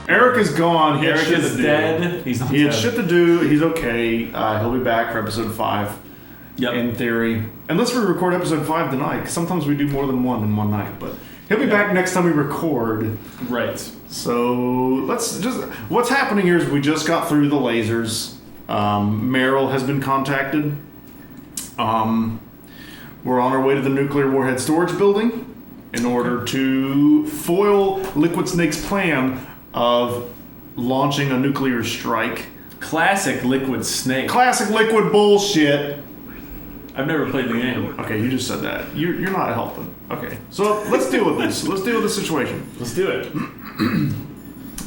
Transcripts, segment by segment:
Eric is gone. Eric is dead. He had shit to do. He's okay. He'll be back for episode 5. Yep. In theory. Unless we record episode 5 tonight. 'Cause sometimes we do more than one in one night. But he'll be back next time we record. Right. So let's just... What's happening here is we just got through the lasers. Meryl has been contacted. We're on our way to the nuclear warhead storage building in order to foil Liquid Snake's plan of launching a nuclear strike. Classic Liquid Snake. Classic Liquid bullshit. I've never played the game. Okay, you just said that. You're not helping. Okay, so let's deal with this. Let's deal with the situation. Let's do it.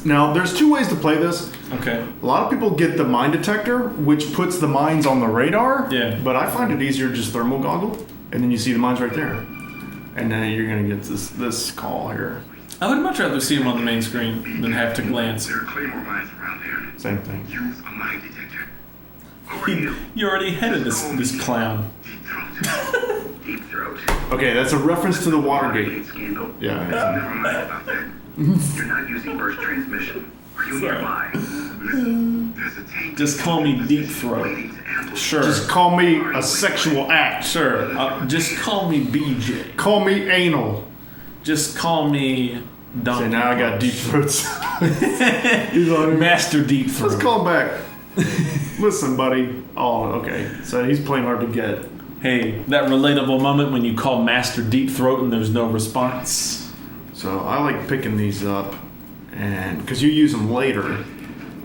Now, there's 2 ways to play this. Okay. A lot of people get the mine detector, which puts the mines on the radar. Yeah. But I find it easier to just thermal goggle, and then you see the mines right there. And then you're going to get this call here. I would much rather see him on the main screen than have to glance. There are Claymore mines around here. Same thing. Use a mine detector. Who are you? You already headed this clown. Deep throat. Deep throat. Okay, that's a reference to the Watergate. Watergate scandal. Yeah. Never mind about that. You're not using burst transmission. Are you nearby? Listen, there's a tank. Just call me Deep Throat. waiting to ambush. Sure. Just call me a sexual act. Sure. Just call me BJ. Call me anal. Just call me Donkey. So now I got deep throats. He's like, Master Deep Throat. let's call him back. Listen, buddy. Oh, okay. So he's playing hard to get. Hey, that relatable moment when you call Master Deep Throat and there's no response. So I like picking these up, and because you use them later,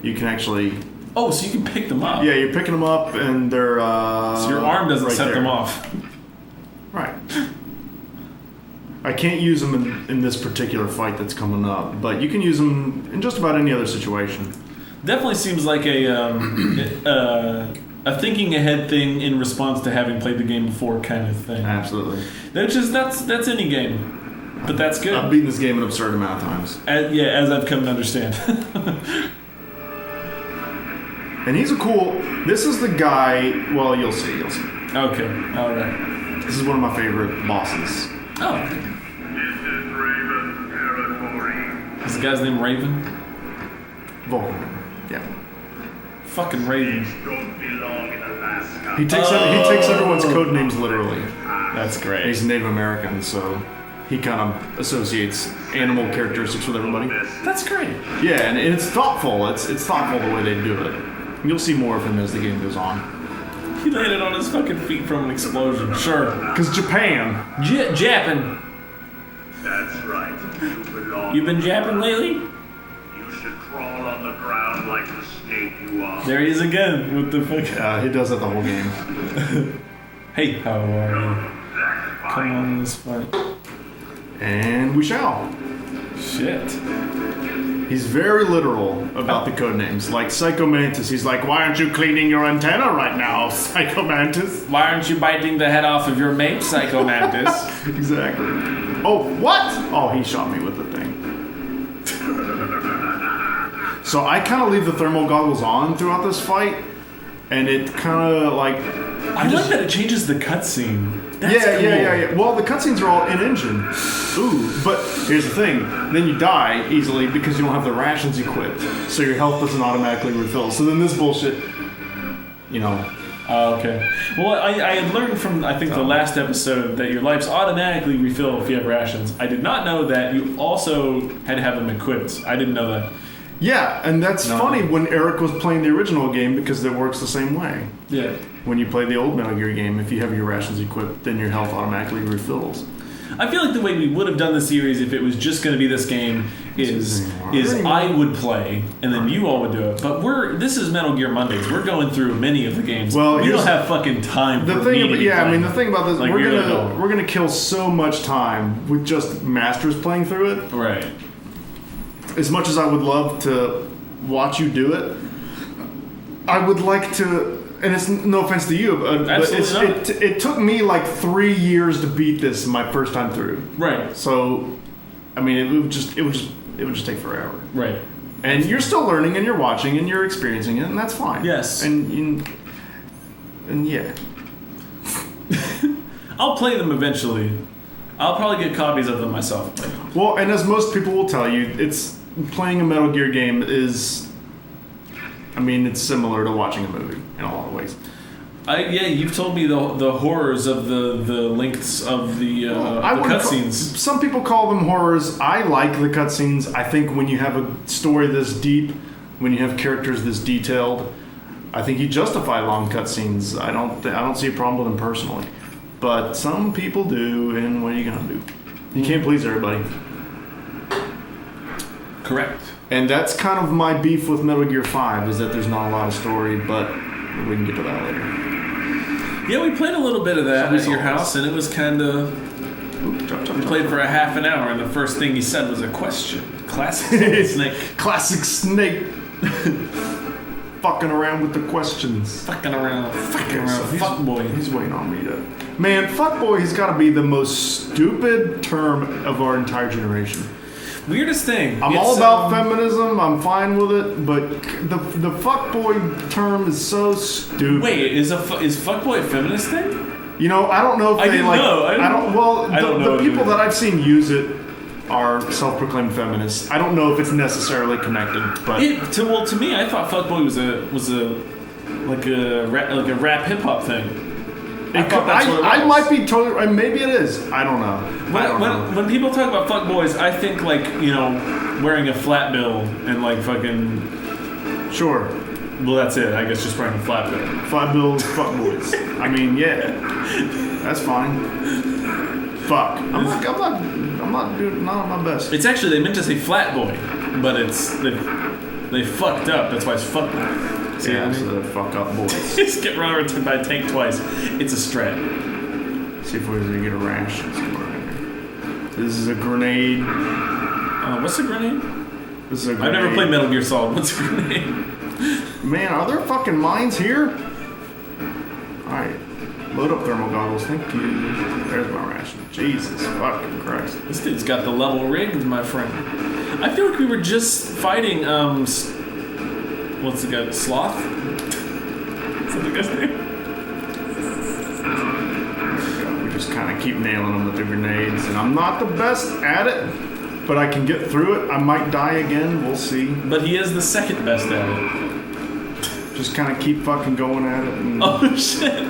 you can actually. Oh, so you can pick them up. Yeah, you're picking them up, and they're. So your arm doesn't right set there. them off. Right. I can't use them in this particular fight that's coming up, but you can use them in just about any other situation. Definitely seems like a thinking ahead thing in response to having played the game before kind of thing. Absolutely. That's any game, but that's good. I've beaten this game an absurd amount of times. As I've come to understand. And he's a cool. This is the guy. Well, you'll see. You'll see. Okay, all right. This is one of my favorite bosses. Oh, This is Raven territory. is the guy's name Raven? Vulcan. Yeah. Fucking Raven. These don't belong in Alaska. He takes everyone's code names literally. That's great. He's Native American, so he kind of associates animal characteristics with everybody. That's great. Yeah, and it's thoughtful. It's thoughtful the way they do it. You'll see more of him as the game goes on. He landed on his fucking feet from an explosion. Sure. Because Japan. Japping. That's right. You belong. You been japping lately? You should crawl on the ground like the snake you are. There he is again with the fucking. He does that the whole game. Hey, how are you? That's Come fine. on, this fight. And we shall. Shit. He's very literal about the code names. Like Psycho Mantis, he's like, "Why aren't you cleaning your antenna right now, Psycho Mantis?" Why aren't you biting the head off of your mate, Psycho Mantis? Exactly. Oh, what? Oh, he shot me with the thing. So I kind of leave the thermal goggles on throughout this fight, and it kind of like... I like that it changes the cutscene. That's Yeah. cool. Well, the cutscenes are all in-engine. Ooh, but here's the thing. Then you die easily because you don't have the rations equipped, so your health doesn't automatically refill. So then this bullshit, you know... Oh, okay. Well, I had learned from, I think, the last episode that your lives automatically refill if you have rations. I did not know that you also had to have them equipped. I didn't know that. Yeah, and that's funny when Eric was playing the original game because it works the same way. Yeah. When you play the old Metal Gear game, if you have your rations equipped, then your health automatically refills. I feel like the way we would have done the series if it was just going to be this game is I would play and then you all would do it. But this is Metal Gear Mondays. We're going through many of the games. Well, you don't have fucking time. The for thing, me to be yeah, I mean, playing. the thing about this, Like, we're gonna kill so much time with just masters playing through it. Right. As much as I would love to watch you do it, I would like to. And it's no offense to you, but it took me like 3 years to beat this my first time through. Right. So, I mean, it would just take forever. Right. And you're still learning, and you're watching, and you're experiencing it, and that's fine. Yes. And yeah. I'll play them eventually. I'll probably get copies of them myself. Well, and as most people will tell you, it's playing a Metal Gear game is, I mean, it's similar to watching a movie in a lot of ways. You've told me the horrors of the lengths of the cutscenes. Some people call them horrors. I like the cutscenes. I think when you have a story this deep, when you have characters this detailed, I think you justify long cutscenes. I don't see a problem with them personally, but some people do, and what are you gonna do? You can't please everybody. Correct. And that's kind of my beef with Metal Gear 5 is that there's not a lot of story, but we can get to that later. Yeah, we played a little bit of that at your house, and it was kind of... We played for a half an hour, and the first thing he said was a question. Classic Snake. Classic Snake. Fucking around with the questions. Fucking around. Fuckboy. He's waiting on me to... Man, fuckboy has got to be the most stupid term of our entire generation. Weirdest thing. I'm all about feminism. I'm fine with it, but the fuckboy term is so stupid. Wait, is fuckboy a feminist thing? You know, I don't know if I didn't know. The people that I've seen use it are self-proclaimed feminists. I don't know if it's necessarily connected, but to me, I thought fuckboy was a rap hip hop thing. I might be totally. Maybe it is. I don't know. When people talk about fuckboys, I think wearing a flat bill and fucking. Sure. Well, that's it. I guess just wearing a flat bill. Flat bill fuckboys. I mean, yeah, that's fine. Fuck. I'm not doing not my best. It's actually they meant to say flat boy, but they fucked up. That's why it's fuckboy. See, yeah, so the fuck up boys. Just get run over by a tank twice. It's a strat. See if we're gonna get a rash. This is a grenade. What's a grenade? This is a grenade. I've never played Metal Gear Solid. What's a grenade? Man, are there fucking mines here? Alright. Load up thermal goggles. Thank you. There's my ration. Jesus fucking Christ. This dude's got the level rigged, my friend. I feel like we were just fighting, what's the guy? Sloth? Is that the guy's name? We just kind of keep nailing them with the grenades, and I'm not the best at it, but I can get through it. I might die again. We'll see. But he is the second best at it. Just kind of keep fucking going at it. And... Oh shit!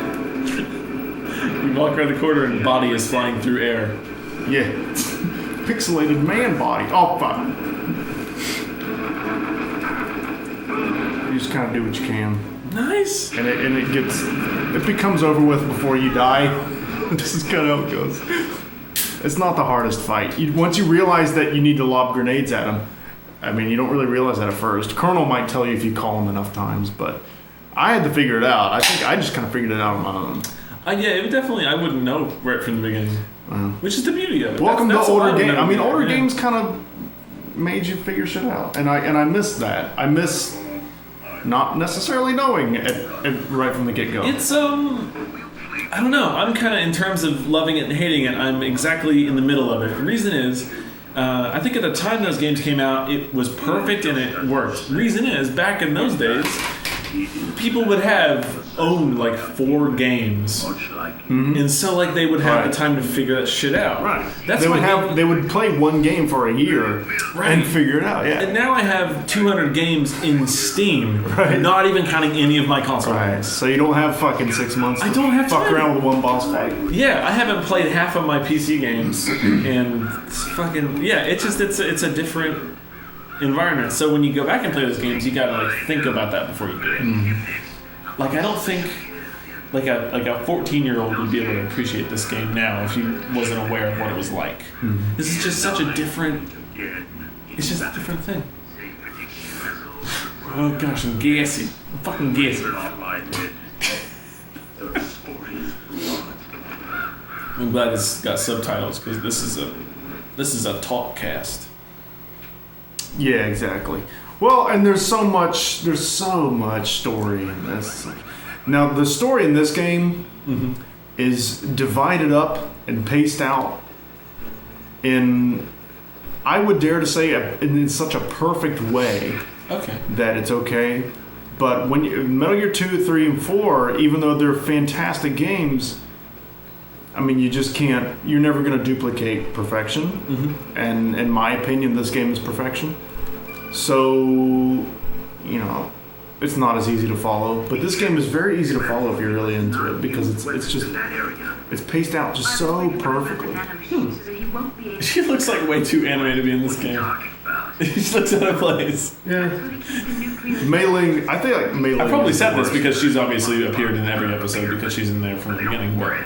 You walk around the corner and body is flying through air. Yeah. Pixelated man body. Oh fuck. You just kind of do what you can. Nice. And it becomes over with before you die. This is kind of how it goes. It's not the hardest fight. Once you realize that you need to lob grenades at them, I mean, you don't really realize that at first. Colonel might tell you if you call him enough times, but I had to figure it out. I think I just kind of figured it out on my own. Yeah, it definitely, I wouldn't know right from the beginning. Which is the beauty of it. Welcome to older games. I mean, older games kind of made you figure shit out, and I miss that. I miss not necessarily knowing it right from the get-go. It's I don't know. I'm kind of, in terms of loving it and hating it, I'm exactly in the middle of it. The reason is, I think at the time those games came out, it was perfect and it worked. The reason is, back in those days, people would own 4 games, and so they would have the time to figure that shit out. Right. They would play one game for a year and figure it out. Yeah. And now I have 200 games in Steam, not even counting any of my console games. So you don't have fucking 6 months. I don't have fuck around with one boss fight. Yeah, I haven't played half of my PC games, and it's fucking it's a different environment. So when you go back and play those games, you gotta think about that before you do it. I don't think a 14-year-old would be able to appreciate this game now if he wasn't aware of what it was like. This is just such a different. It's just a different thing. Oh gosh, I'm gassy. I'm fucking gassy. I'm glad this got subtitles because this is a talk cast. Yeah, exactly. Well, and there's so much story in this. Now, the story in this game is divided up and paced out in, I would dare to say, in such a perfect way that it's okay. But when Metal Gear 2, 3, and 4, even though they're fantastic games, I mean, you just can't, you're never going to duplicate perfection. And in my opinion, this game is perfection. So, you know, it's not as easy to follow. But this game is very easy to follow if you're really into it because it's just it's paced out just so perfectly. She looks like way too anime to be in this game. She just looks out of place. Yeah. Mei Ling, I think like Mei Ling. I probably said this because she's obviously appeared in every episode because she's in there from the beginning. But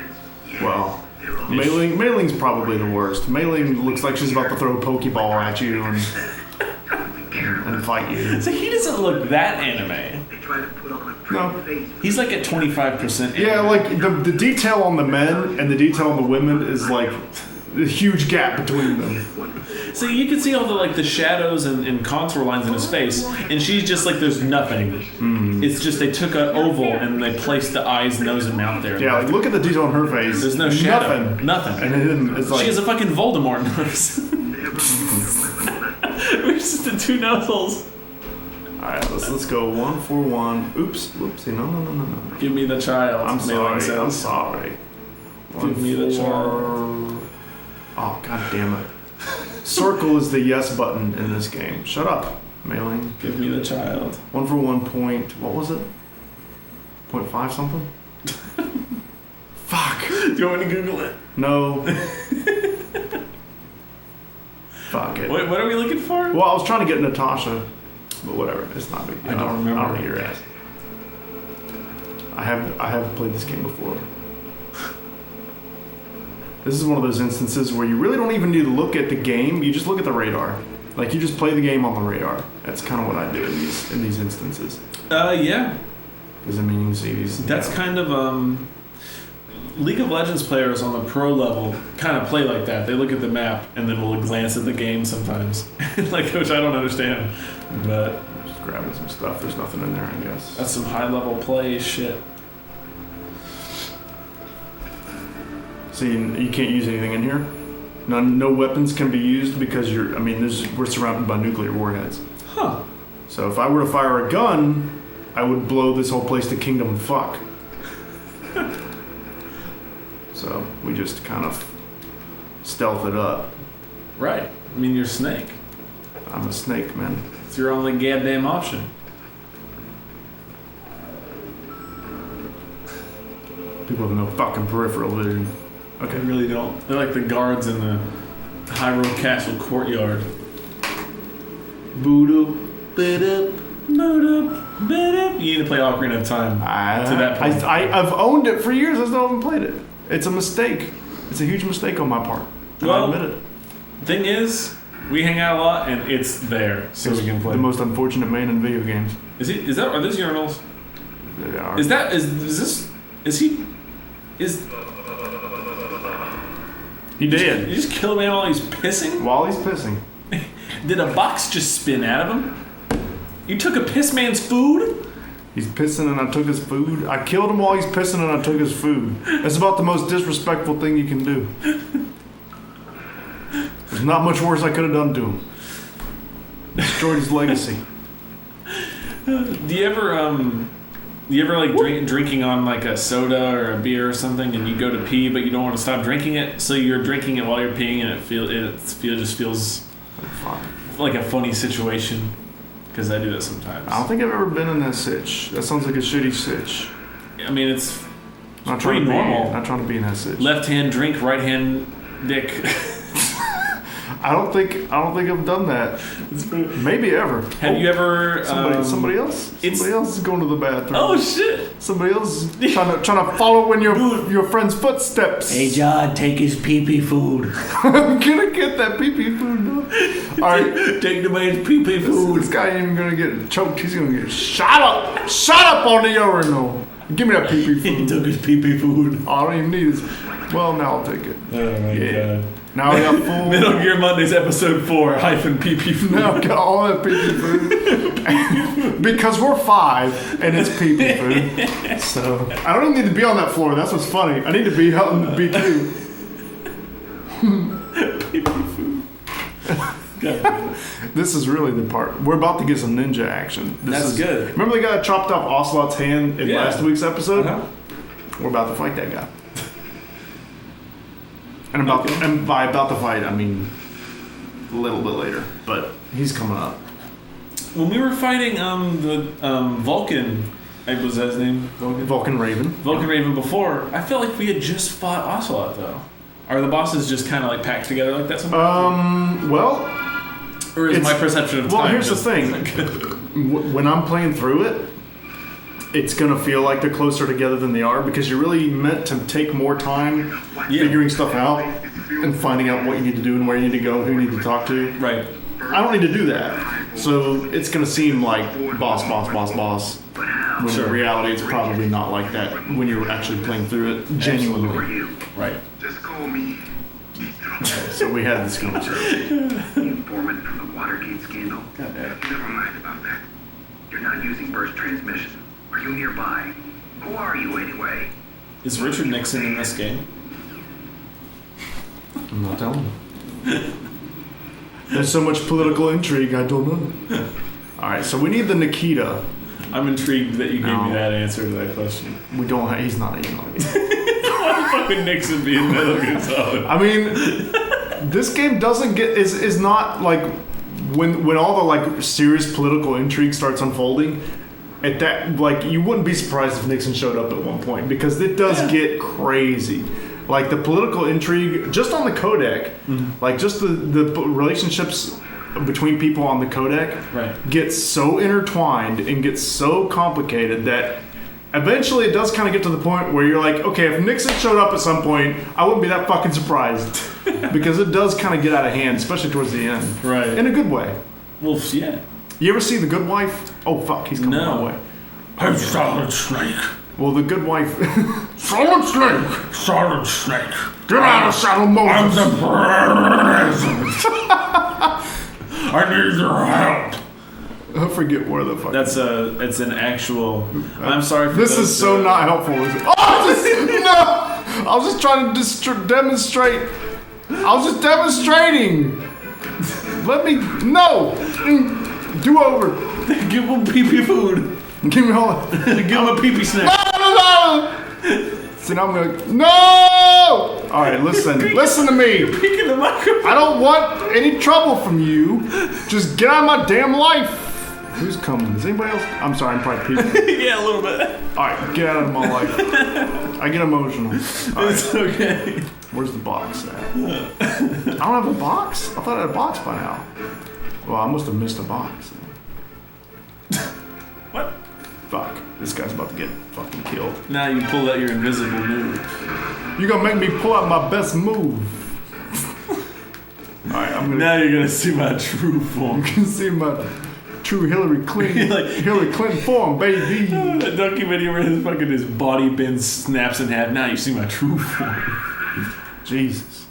well, Mei Ling's probably the worst. Mei Ling looks like she's about to throw a Pokeball at you and fight you. So he doesn't look that anime. No. He's like at 25% anime. Yeah, like the detail on the men and the detail on the women is like a huge gap between them. So you can see all the shadows and contour lines in his face, and she's just like there's nothing. It's just they took an oval and they placed the eyes, nose, and mouth there. Yeah, like look at the detail on her face. There's no shadow. Nothing. And it's like she has a fucking Voldemort nose. We're just the two nostrils. Alright, let's go 1 for 1. Oops, whoopsie, no. Give me the child. I'm sorry. Give me the child. Oh, god damn it. Circle is the yes button in this game. Shut up, Mei Ling. Give me the child. 1 for 1 point. What was it? 0.5 something? Fuck. Do you want me to Google it? No. Fuck it. Wait, what are we looking for? Well, I was trying to get Natasha, but whatever. It's not big deal. I don't remember. I don't need your ass. I have played this game before. This is one of those instances where you really don't even need to look at the game. You just look at the radar. Like you just play the game on the radar. That's kind of what I do in these instances. Yeah. Because I mean, you can see these. That's kind of League of Legends players on the pro level kind of play like that. They look at the map and then will glance at the game sometimes, which I don't understand. But just grabbing some stuff. There's nothing in there, I guess. That's some high level play shit. See, you can't use anything in here. No weapons can be used because we're surrounded by nuclear warheads. Huh. So if I were to fire a gun, I would blow this whole place to kingdom fuck. So we just kind of stealth it up. Right. I mean, you're Snake. I'm a snake, man. It's your only goddamn option. People have no fucking peripheral vision. Okay, I really don't. They're like the guards in the Hyrule Castle courtyard. Voodoo, bidip, bidip, bidip. You need to play Ocarina of Time to that point. I've owned it for years. I still haven't played it. It's a mistake. It's a huge mistake on my part. Well, I admit it. Thing is, we hang out a lot, and it's there, so we can play. The most unfortunate man in video games. Are those urinals? They are. He did. You just kill a man while he's pissing? While he's pissing. Did a box just spin out of him? You took a piss man's food? He's pissing and I took his food. I killed him while he's pissing and I took his food. That's about the most disrespectful thing you can do. There's not much worse I could have done to him. Destroyed his legacy. Do you ever like drinking on like a soda or a beer or something, and you go to pee but you don't want to stop drinking it, so you're drinking it while you're peeing, and it just feels like a funny situation? Because I do that sometimes. I don't think I've ever been in that sitch. That sounds like a shitty sitch. I mean, it's not pretty normal. Not trying to be in that sitch. Left hand drink, right hand dick. I don't think I've done that. Maybe ever. Have you ever? Somebody else is going to the bathroom. Oh shit! Somebody else is trying to follow in your friend's footsteps. Hey John, take his pee-pee food. I'm gonna get that pee-pee food. No. All right, take the man's pee-pee food. This guy ain't even gonna get choked. He's gonna get shot up on the urinal. Give me that pee-pee food. He took his pee-pee food. I don't even need this. Well, now I'll take it. Oh my god. Now we got full Metal Gear Mondays episode 4 -PP food. Now I got all that pee-pee food. Because we're 5 and it's pee-pee food. So I don't even need to be on that floor. That's what's funny. I need to be out in the BQ. Pee-pee food. God. This is really the part. We're about to get some ninja action. That's good. Remember the guy that chopped off Ocelot's hand in last week's episode? Uh-huh. We're about to fight that guy. And by about to fight, I mean a little bit later. But he's coming up. when we were fighting Vulcan, was that his name? Vulcan Raven. Vulcan Raven before, I felt like we had just fought Ocelot though. Are the bosses just kind of like packed together like that sometimes? Well, or is my perception of time? Well, here's the thing. When I'm playing through it, it's gonna feel like they're closer together than they are because you're really meant to take more time figuring stuff out and finding out what you need to do and where you need to go, who you need to talk to. Right. I don't need to do that. So it's gonna seem like boss. When in reality, it's probably not like that when you're actually playing through it genuinely. Right. Just call me. So we had this conversation. Informant from the Watergate scandal. Never mind about that. You're not using burst transmission. Are you nearby? Who are you anyway? Is Richard Nixon in this game? I'm not telling you. There's so much political intrigue, I don't know. Alright, so we need the Nikita. I'm intrigued that you gave me that answer to that question. We don't he's not even on it. Fucking Nixon being Metal Gear Solid. I mean, this game doesn't get is not like when all the like serious political intrigue starts unfolding. At that, like, you wouldn't be surprised if Nixon showed up at one point because it does get crazy. Like the political intrigue, just on the codec, like just the relationships between people on the codec gets so intertwined and gets so complicated that eventually it does kind of get to the point where you're like, okay, if Nixon showed up at some point, I wouldn't be that fucking surprised because it does kind of get out of hand, especially towards the end, right? In a good way. Well, yeah. You ever see The Good Wife? Oh fuck, he's coming my way. I'm Solid Snake. Well, The Good Wife. Solid Snake. Solid Snake. Get out of Saddle I'm Moses. the president. I need your help. I forget where the fuck. It's an actual. I'm sorry for this is so not helpful. Is it? Oh, no! I was just trying to demonstrate. I was just demonstrating. Let me do over. Give him pee-pee food. Give me all. Give him a pee-pee snack. No. See, now I'm like, no! All right, listen to me. Peeking the microphone. I don't want any trouble from you. Just get out of my damn life. Who's coming? Is anybody else? I'm sorry, I'm probably peeking. Yeah, a little bit. All right, get out of my life. I get emotional. All right. It's okay. Where's the box at? I don't have a box? I thought I had a box by now. Well, I must have missed a box. What? Fuck. This guy's about to get fucking killed. Now you pull out your invisible move. You gonna make me pull out my best move. Alright, I'm gonna... Now you're gonna see my true form. You can see my true Hillary Clinton form, baby. That donkey video where his body bends, snaps in half. Now you see my true form. Jesus.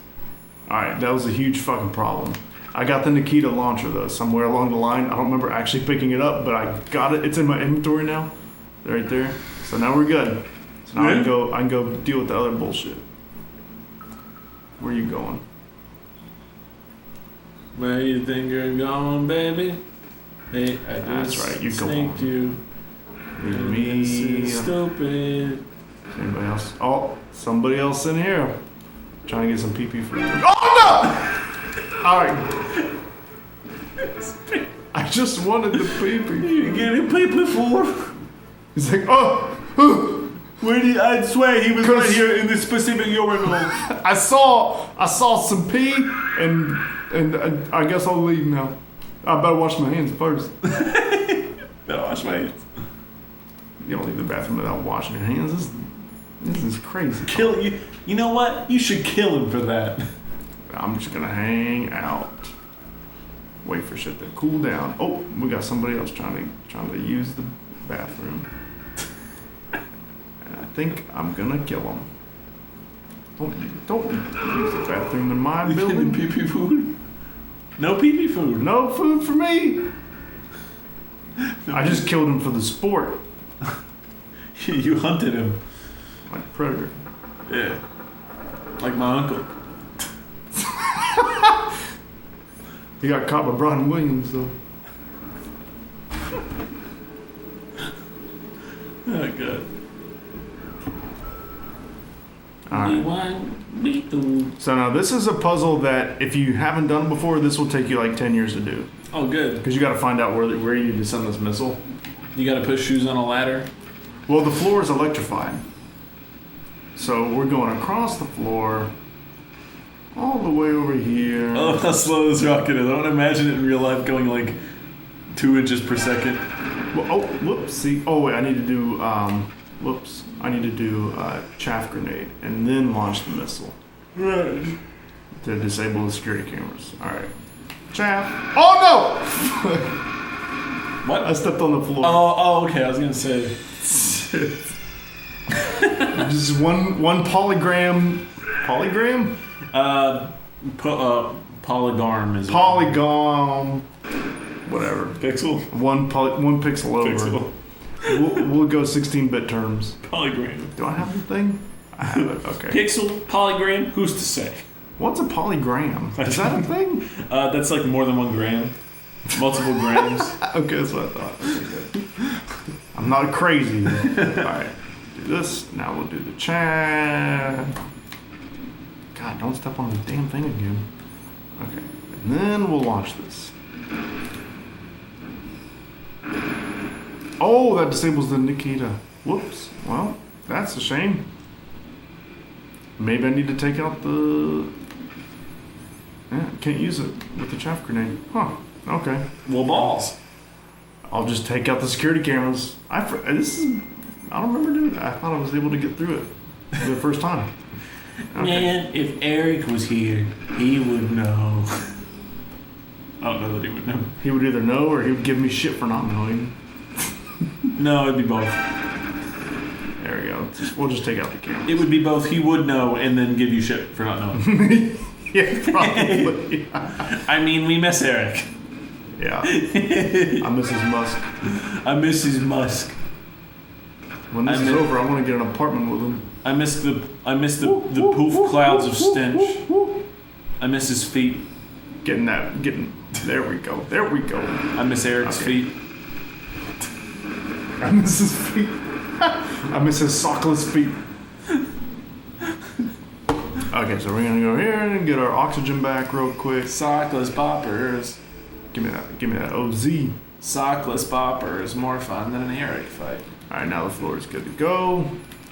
Alright, that was a huge fucking problem. I got the Nikita launcher though, somewhere along the line. I don't remember actually picking it up, but I got it. It's in my inventory now. Right there. So now we're good. So now I can go deal with the other bullshit. Where are you going? Where you think you're going, baby? Hey, I That's just right, you go sneaked on. you. Me. This is stupid. Anybody else? Oh, somebody else in here. Trying to get some pee-pee food. Oh no! Alright. I just wanted the pee-pee. You getting pee-pee food? He's like, oh! Where did I swear he was right here in this specific urinal? I saw some pee, and I guess I'll leave now. I better wash my hands first. Better wash my hands. You don't leave the bathroom without washing your hands. This is crazy. Kill you. You know what? You should kill him for that. I'm just gonna hang out. Wait for shit to cool down. Oh, we got somebody else trying to use the bathroom. And I think I'm gonna kill him. Don't use the bathroom in my building. Pee-pee food? No pee-pee food. No food for me. I just killed him for the sport. You hunted him. Like a predator. Yeah. Like my uncle. He got caught by Brian Williams though. Oh god. Alright. Lethal. So now this is a puzzle that if you haven't done before, this will take you like 10 years to do. Oh, good. Because you got to find out where you need to send this missile. You gotta put shoes on a ladder. Well, the floor is electrified. So we're going across the floor, all the way over here. Oh, how slow this rocket is. I don't imagine it in real life going like 2 inches per second. Well, oh, whoops. See. Oh, wait, I need to do, whoops. I need to do chaff grenade and then launch the missile. Right. To disable the security cameras. All right. Chaff. Oh, no! What? I stepped on the floor. Oh, okay. I was gonna say. Just one polygram. Polygram? Polygarm is Polygon. Whatever. pixel. One pixel over. Pixel. We'll go 16-bit terms. Polygram. Do I have the thing? I have it. Okay. Pixel, polygram. Who's to say? What's a polygram? Is that a thing? That's like more than 1 gram. Multiple grams. Okay, that's what I thought. Okay, good. I'm not crazy. Alright. Do this. Now we'll do the chat. God, don't step on the damn thing again. Okay. And then we'll launch this. Oh, that disables the Nikita. Whoops. Well, that's a shame. Maybe I need to take out the... Yeah, can't use it with the chaff grenade. Huh. Okay. Well, balls. I'll just take out the security cameras. I don't remember doing that. I thought I was able to get through it for the first time. Okay. Man, if Eric was here, he would know. I don't know that he would know. He would either know or he would give me shit for not knowing. No, it'd be both. There we go. We'll just take out the cameras. It would be both. He would know and then give you shit for not knowing. Yeah, probably. I mean, we miss Eric. Yeah. I miss his Musk. I miss his Musk. When this is over, I want to get an apartment with him. I miss the poof clouds of stench. I miss his feet. There we go. There we go. I miss Eric's feet. I miss his feet. I miss his sockless feet. Okay, so we're gonna go here and get our oxygen back real quick. Sockless boppers. Give me that OZ. Sockless boppers. More fun than an Eric fight. Alright, now the floor is good to go.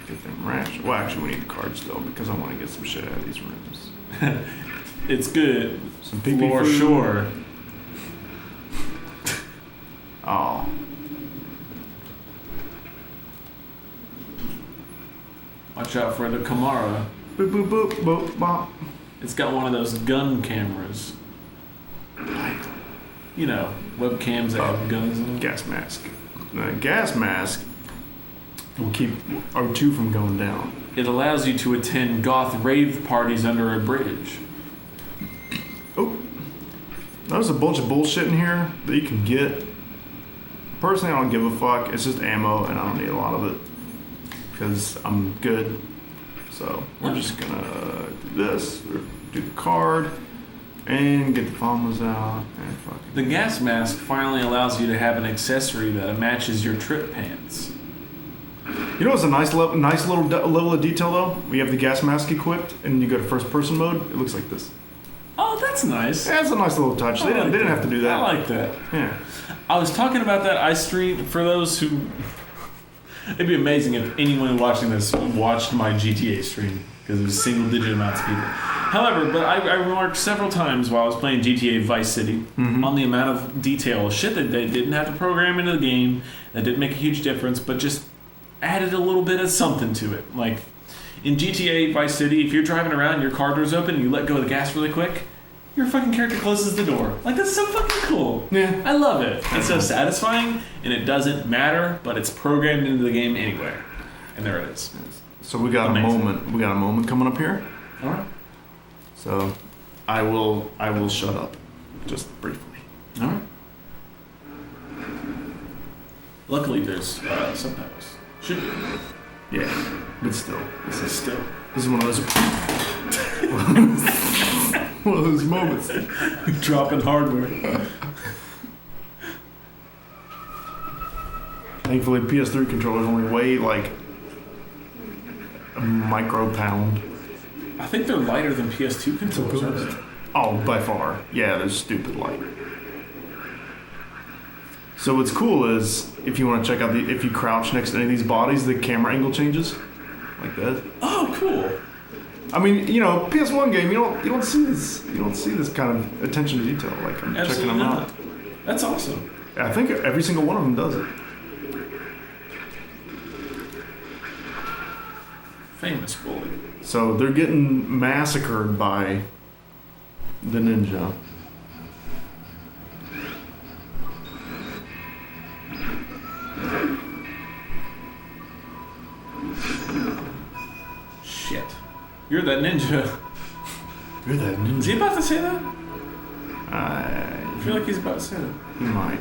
Get them rash. Well, actually, we need the card still because I want to get some shit out of these rooms. It's good. Some pee For sure. Oh. Watch out for the Kamara. Boop, boop, boop, boop, bop. It's got one of those gun cameras. You know, webcams that have guns in them. Gas mask. The gas mask will keep O2 from going down. It allows you to attend goth rave parties under a bridge. Oh. There's a bunch of bullshit in here that you can get. Personally, I don't give a fuck. It's just ammo, and I don't need a lot of it. Because I'm good. So, we're just gonna do this, do the card, and get the bombs out, and fucking... The gas mask finally allows you to have an accessory that matches your trip pants. You know what's a nice little level of detail, though? We have the gas mask equipped, and you go to first-person mode, it looks like this. Oh, that's nice. Yeah, it's a nice little touch. They didn't have to do that. I like that. Yeah. I was talking about that. I streamed, for those who... It'd be amazing if anyone watching this watched my GTA stream, because it was single-digit amounts of people. However, but I remarked several times while I was playing GTA Vice City on the amount of detail, shit that they didn't have to program into the game, that didn't make a huge difference, but just added a little bit of something to it. Like, in GTA Vice City, if you're driving around, your car door's open, and you let go of the gas really quick, your fucking character closes the door. Like, that's so fucking cool. Yeah. I love it. It's so satisfying, and it doesn't matter, but it's programmed into the game anyway. And there it is. So we got Amazing. a moment. We got a moment coming up here. All right. So I will shut up, just briefly. All right. Luckily, there's subtitles. Should be. Yeah, but still, this is one of those one of those moments. Dropping hardware. Thankfully, PS3 controllers only weigh like a micro pound. I think they're lighter than PS2 controllers. Aren't they? Oh, by far. Yeah, they're stupid light. So what's cool is if you want to check out if you crouch next to any of these bodies, the camera angle changes like that. Oh, cool. I mean, you know, PS1 game, you don't see this kind of attention to detail. Like I'm checking them out. That's awesome. I think every single one of them does it. Famous bully. So they're getting massacred by the ninja. Shit. You're that ninja. You're that ninja. Is he about to say that? I feel like he's about to say that. He might.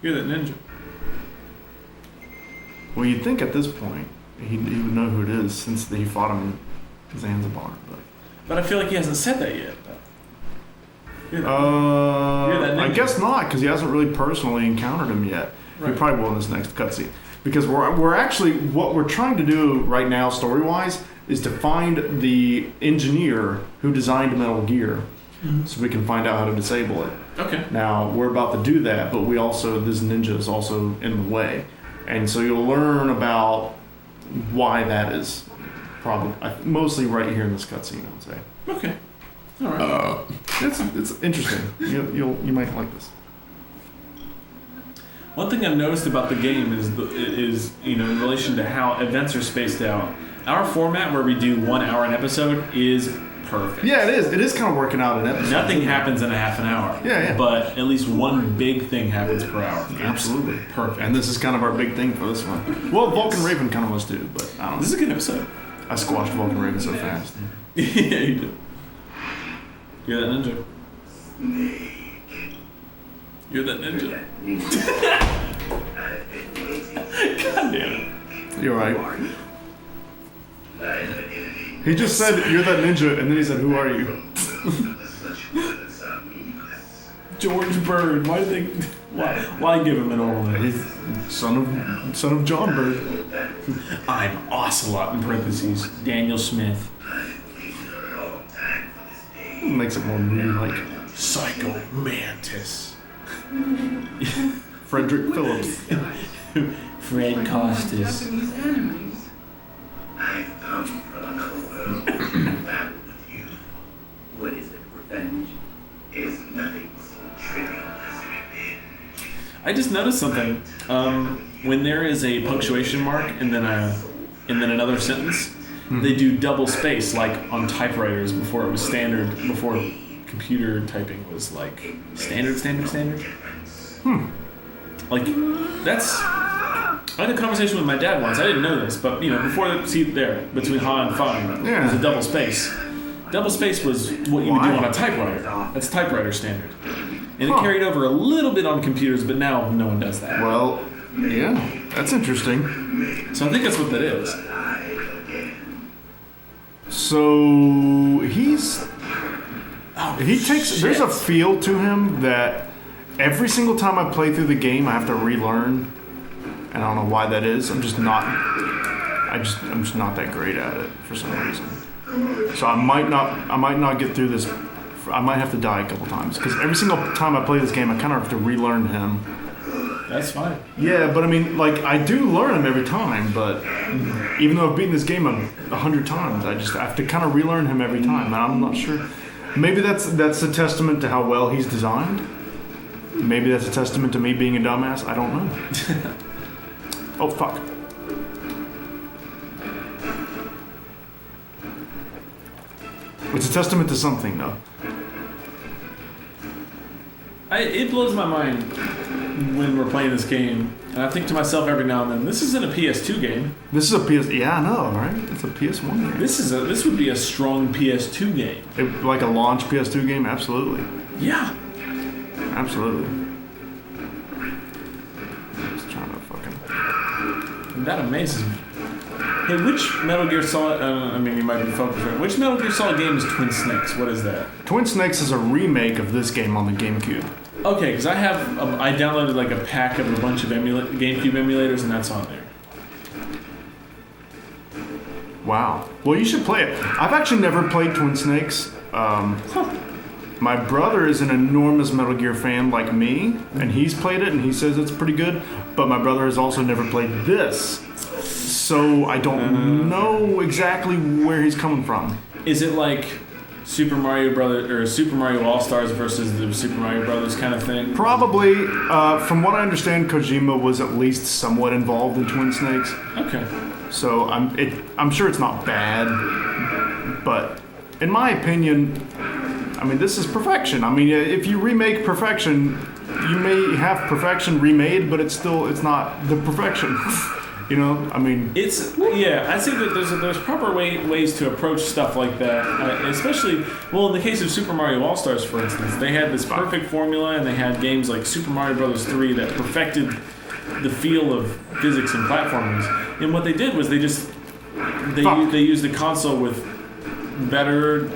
You're that ninja. Well, you'd think at this point he would know who it is since he fought him in Zanzibar. But I feel like he hasn't said that yet. You're that ninja. I guess not, because he hasn't really personally encountered him yet. Right. He probably will in this next cutscene. Because we're actually, what we're trying to do right now, story-wise, is to find the engineer who designed Metal Gear, so we can find out how to disable it. Okay. Now, we're about to do that, but this ninja is also in the way. And so you'll learn about why that is, probably, mostly right here in this cutscene, I would say. Okay. All right. It's interesting. You might like this. One thing I've noticed about the game is in relation to how events are spaced out. Our format, where we do 1 hour an episode, is perfect. Yeah, it is. It is kind of working out an episode. Nothing happens in a half an hour. Yeah. But at least one big thing happens per hour. Absolutely. Perfect. And this is kind of our big thing for this one. Well, Vulcan Raven kind of was too, but I don't know. This is a good episode. I squashed Vulcan Raven so fast. Yeah, you did. You're that ninja. You're that ninja. God damn it. You're right. He just said, "You're that ninja," and then he said, "Who are you?" George Bird. Why give him an old name? He's son of John Bird. I'm Ocelot in parentheses. Daniel Smith. Makes it more movie-like. Psycho Mantis. Frederick Phillips. Fred Costas. I've come from another world to battle with you. What is it? Revenge is nothing so trivial as revenge. I just noticed something. When there is a punctuation mark and then another sentence, they do double space like on typewriters before it was standard. Before computer typing was like standard. Like that's. I had a conversation with my dad once. I didn't know this, but before the seat there between ha and fa, there's a double space. Double space was what you would do on a typewriter. That's typewriter standard, and it carried over a little bit on computers, but now no one does that. Well, yeah, that's interesting. So I think that's what that is. So there's a shit. feel to him that every single time I play through the game, I have to relearn. And I don't know why that is. I'm just not that great at it for some reason. So I might not get through this. I might have to die a couple times because every single time I play this game, I kind of have to relearn him. That's fine. Yeah, but I mean, like I do learn him every time. But even though I've beaten this game 100 times, I have to kind of relearn him every time. And I'm not sure. Maybe that's a testament to how well he's designed. Maybe that's a testament to me being a dumbass. I don't know. Oh, fuck. It's a testament to something, though. It blows my mind when we're playing this game, and I think to myself every now and then, this isn't a PS2 game. This is a PS... Yeah, I know, right? It's a PS1 game. This would be a strong PS2 game. Like a launch PS2 game? Absolutely. Yeah. Absolutely. Just trying to fucking... That amazes me. Hey, which Metal Gear Solid... you might be focused right. Which Metal Gear Solid game is Twin Snakes? What is that? Twin Snakes is a remake of this game on the GameCube. Okay, because I downloaded like a pack of a bunch of GameCube emulators, and that's on there. Wow. Well, you should play it. I've actually never played Twin Snakes. My brother is an enormous Metal Gear fan like me, and he's played it, and he says it's pretty good. But my brother has also never played this, so I don't know exactly where he's coming from. Is it like Super Mario Brothers or Super Mario All Stars versus the Super Mario Brothers kind of thing? Probably. From what I understand, Kojima was at least somewhat involved in Twin Snakes. Okay. So I'm sure it's not bad, but in my opinion, I mean, this is perfection. I mean, if you remake perfection, you may have perfection remade, but it's not the perfection. You know, I mean, I think that there's proper ways to approach stuff like that, especially in the case of Super Mario All Stars, for instance, they had this perfect formula, and they had games like Super Mario Brothers 3 that perfected the feel of physics and platformers. And what they did was they used the console with better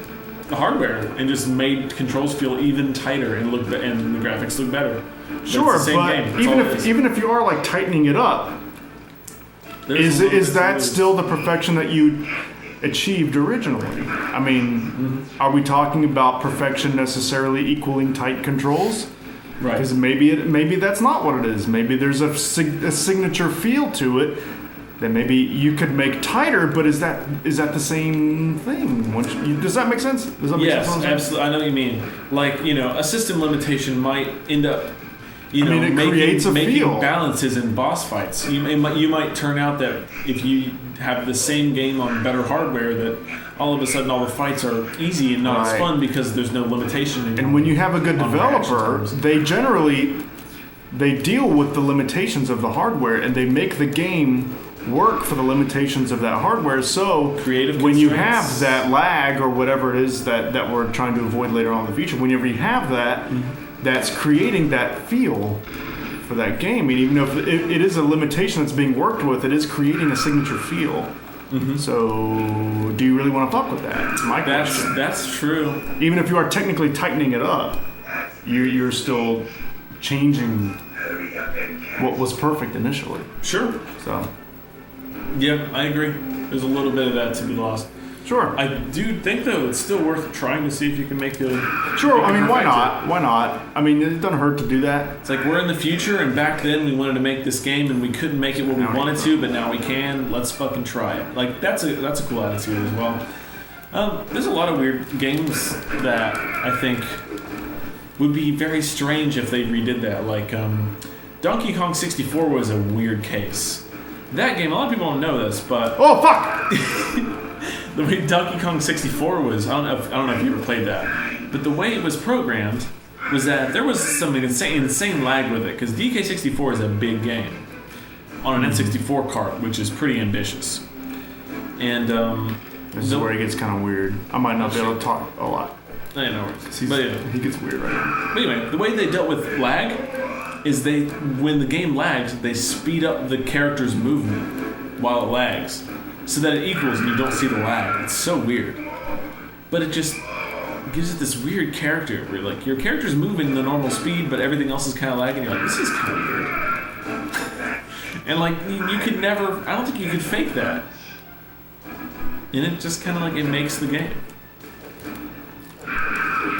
hardware and just made controls feel even tighter and and the graphics look better. Sure, but even if you are like tightening it up, is that still the perfection that you achieved originally? I mean, are we talking about perfection necessarily equaling tight controls? Right. Because maybe that's not what it is. Maybe there's a signature feel to it that maybe you could make tighter, but is that the same thing? Does that make sense? Does that make sense? Yes, absolutely. I know what you mean. Like, a system limitation might end up making balances in boss fights. You might turn out that if you have the same game on better hardware, that all of a sudden all the fights are easy and not as fun because there's no limitation anymore. And when you have a good developer, they deal with the limitations of the hardware, and they make the game work for the limitations of that hardware. So when you have that lag or whatever it is that we're trying to avoid later on in the future, whenever you have that, that's creating that feel for that game. And even if it is a limitation that's being worked with, it is creating a signature feel. So do you really want to fuck with that? It's my question. That's true. Even if you are technically tightening it up, you're still changing what was perfect initially. Sure. So. Yeah, I agree. There's a little bit of that to be lost. Sure. I do think, though, it's still worth trying to see if you can make a... Sure, I mean, why not? Why not? I mean, it doesn't hurt to do that. It's like, we're in the future, and back then we wanted to make this game, and we couldn't make it when we wanted to, but now we can. Let's fucking try it. Like, that's a cool attitude as well. There's a lot of weird games that I think would be very strange if they redid that. Like, Donkey Kong 64 was a weird case. That game, a lot of people don't know this, but... Oh, fuck! The way Donkey Kong 64 was, I don't know if you ever played that, but the way it was programmed was that there was some insane lag with it, because DK64 is a big game on an N64 cart, which is pretty ambitious. And this is where it gets kind of weird. I might not be able to talk a lot. I know. But he gets weird right now. But anyway, the way they dealt with lag is when the game lags, they speed up the character's movement while it lags, so that it equals and you don't see the lag. It's so weird. But it just gives it this weird character where like your character's moving the normal speed, but everything else is kind of lagging. You're like, this is kind of weird. And like you could never, I don't think you could fake that. And it just kind of like it makes the game.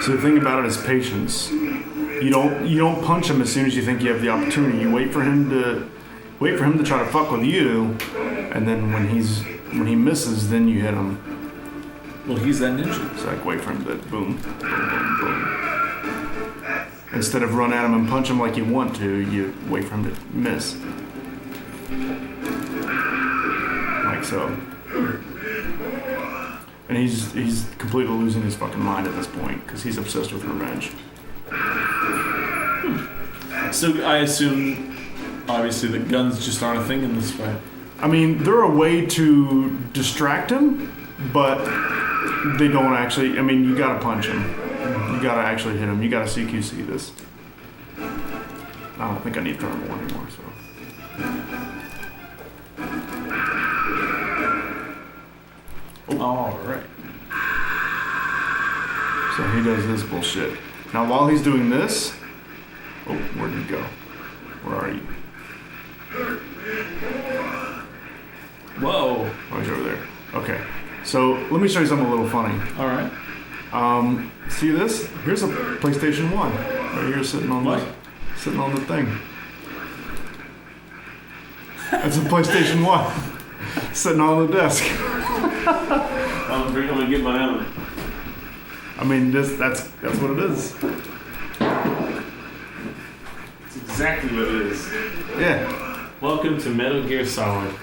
So the thing about it is patience. You don't punch him as soon as you think you have the opportunity. You wait for him to try to fuck with you, and then when he misses, then you hit him. Well, he's that ninja. It's like wait for him to boom, boom, boom, boom. Instead of run at him and punch him like you want to, you wait for him to miss. Like so. And he's completely losing his fucking mind at this point because he's obsessed with revenge. So I assume, obviously, the guns just aren't a thing in this fight. I mean, they're a way to distract him, but they don't actually. I mean, you gotta punch him. You gotta actually hit him. You gotta CQC this. I don't think I need thermal anymore, so. All right. So he does this bullshit. Now, while he's doing this, oh, where'd he go? Where are you? Whoa! Oh, he's over there. Okay, so let me show you something a little funny. All right. See this? Here's a PlayStation 1 right here sitting on the thing. That's a PlayStation 1 sitting on the desk. I'm gonna get my own. I mean, that's what it is. It's exactly what it is. Yeah. Welcome to Metal Gear Solid.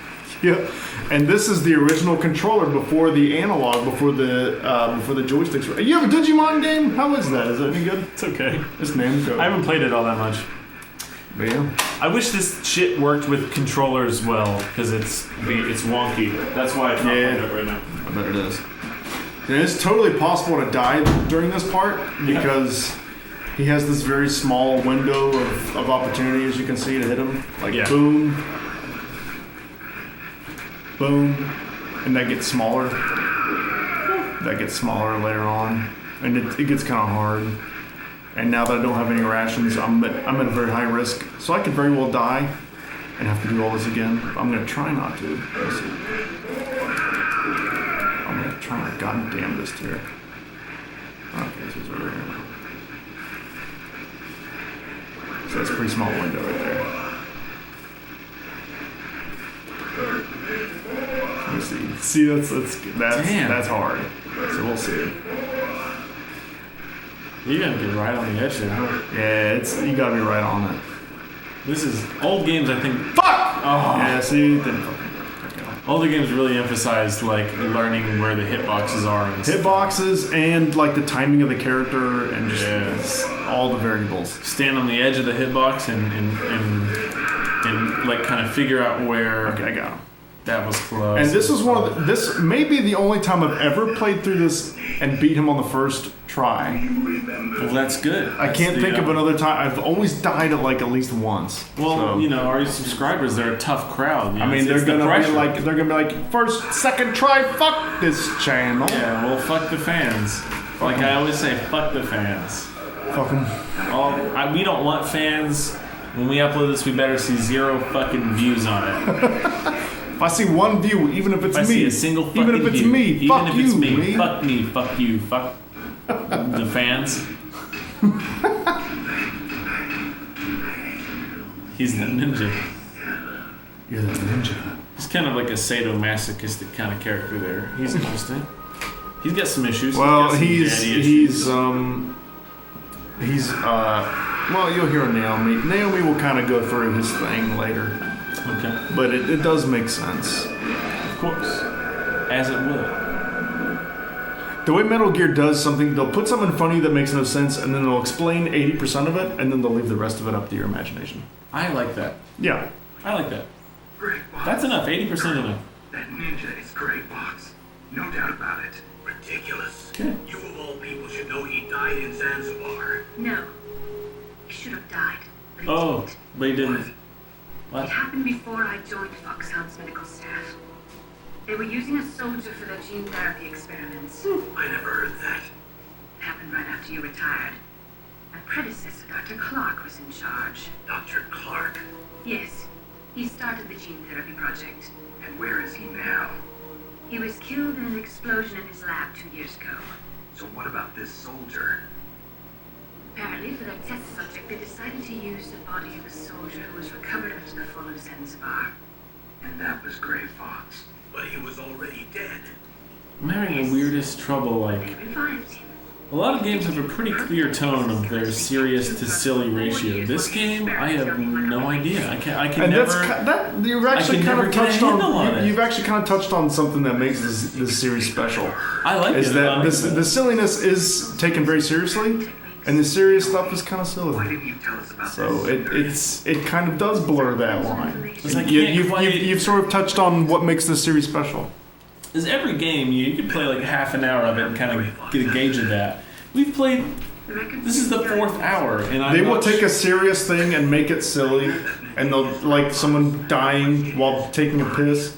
Yeah, and this is the original controller before the analog, before the joysticks. You have a Digimon game? How is that? Is that any good? It's okay. It's Namco. I haven't played it all that much. Yeah. I wish this shit worked with controllers well, because it's wonky. That's why it's not playing it right now. I bet it is. And it's totally possible to die during this part because he has this very small window of opportunity, as you can see, to hit him. Like boom, boom, and that gets smaller. That gets smaller later on, and it gets kind of hard. And now that I don't have any rations, I'm at a very high risk, so I could very well die and have to do all this again. I'm gonna try not to. Let's see. I'm gonna try my goddamnest here. Okay, this is over here. So that's a pretty small window right there. Let me see. See, that's hard. So we'll see. You're gonna be right on the edge there, huh? Yeah, you gotta be right on it. This is old games, I think. Fuck! Oh. Yeah, see, it didn't fucking work. Okay. Older games really emphasized like learning where the hitboxes are. And Hitboxes and like the timing of the character and just all the variables. Stand on the edge of the hitbox and like kind of figure out where. Okay, I got him. That was close. And this was this may be the only time I've ever played through this and beat him on the first try. Well, that's good. I can't think of another time. I've always died at least once. Well, so. you know, our subscribers, they're a tough crowd. You know, I mean, they're gonna be like first, second try. Fuck this channel. Yeah, well, fuck the fans. Like I always say, fuck the fans. Fuck them. We don't want fans. When we upload this, we better see 0 fucking views on it. If I see one view, even if it's I me, see a single fucking even if it's view, me, even fuck if you, it's me, man. fuck me, fuck you, fuck the fans. He's the ninja. You're the ninja. He's kind of like a sadomasochistic kind of character there. He's interesting. He's got some issues. Well, he's well, you'll hear Naomi. Naomi will kind of go through his thing later. Okay. But it does make sense. Of course. As it would. The way Metal Gear does something, they'll put something funny that makes no sense, and then they'll explain 80% of it, and then they'll leave the rest of it up to your imagination. I like that. Yeah. I like that. Grey Fox. That's enough. 80% enough. That ninja is Grey Fox. No doubt about it. Ridiculous. Okay. You of all people should know he died in Zanzibar. No. He should have died. But he Oh, didn't. but he didn't. It What? happened before I joined Foxhound's medical staff. They were using a soldier for their gene therapy experiments. I never heard that. It happened right after you retired. My predecessor, Dr. Clark, was in charge. Dr. Clark. Yes, he started the gene therapy project. And where is he now? He was killed in an explosion in his lab 2 years ago. So what about this soldier? Apparently, for their test subject, they decided to use the body of a soldier who was recovered after the fall of Zanzibar. And that was Grey Fox. But he was already dead. I'm having the weirdest trouble, They like... revived him. A lot of games have a pretty clear tone of their serious to silly ratio. This game, I have no idea. I can And never... you've actually can kind never of get a touched handle on on. it. You've actually kind of touched on something that makes this series special. I like Is it. that the silliness is taken very seriously, and the serious stuff is kind of Why silly. didn't you tell us about So this? it kind of does blur that line. It's like you can't quite- You've sort of touched on what makes this series special. Is every game you can play like half an hour of it and kind of get a gauge of that. We've played. This is the 4th hour, and They will take a serious thing and make it silly, and they'll like someone dying while taking a piss,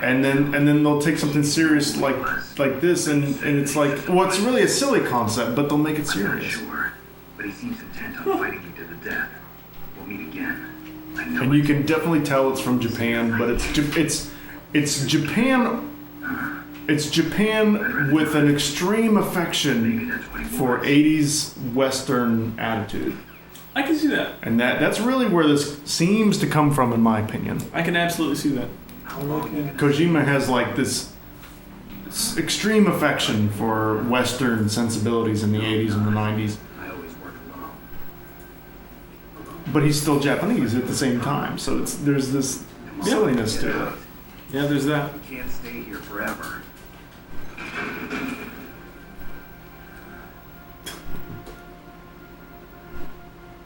and then they'll take something serious like this, and it's like, well, it's really a silly concept, but they'll make it I'm not serious. sure, but he seems intent on fighting you to the death. We'll meet again. I know And you can definitely tell it's from Japan, but it's Japan it's Japan with an extreme affection for 80s Western attitude. I can see that. And that's really where this seems to come from, in my opinion. I can absolutely see that. Kojima has like this extreme affection for Western sensibilities in the 80s and the 90s. I always work alone. But he's still Japanese at the same time, so there's this silliness to it. Yeah, there's that. We can't stay here forever.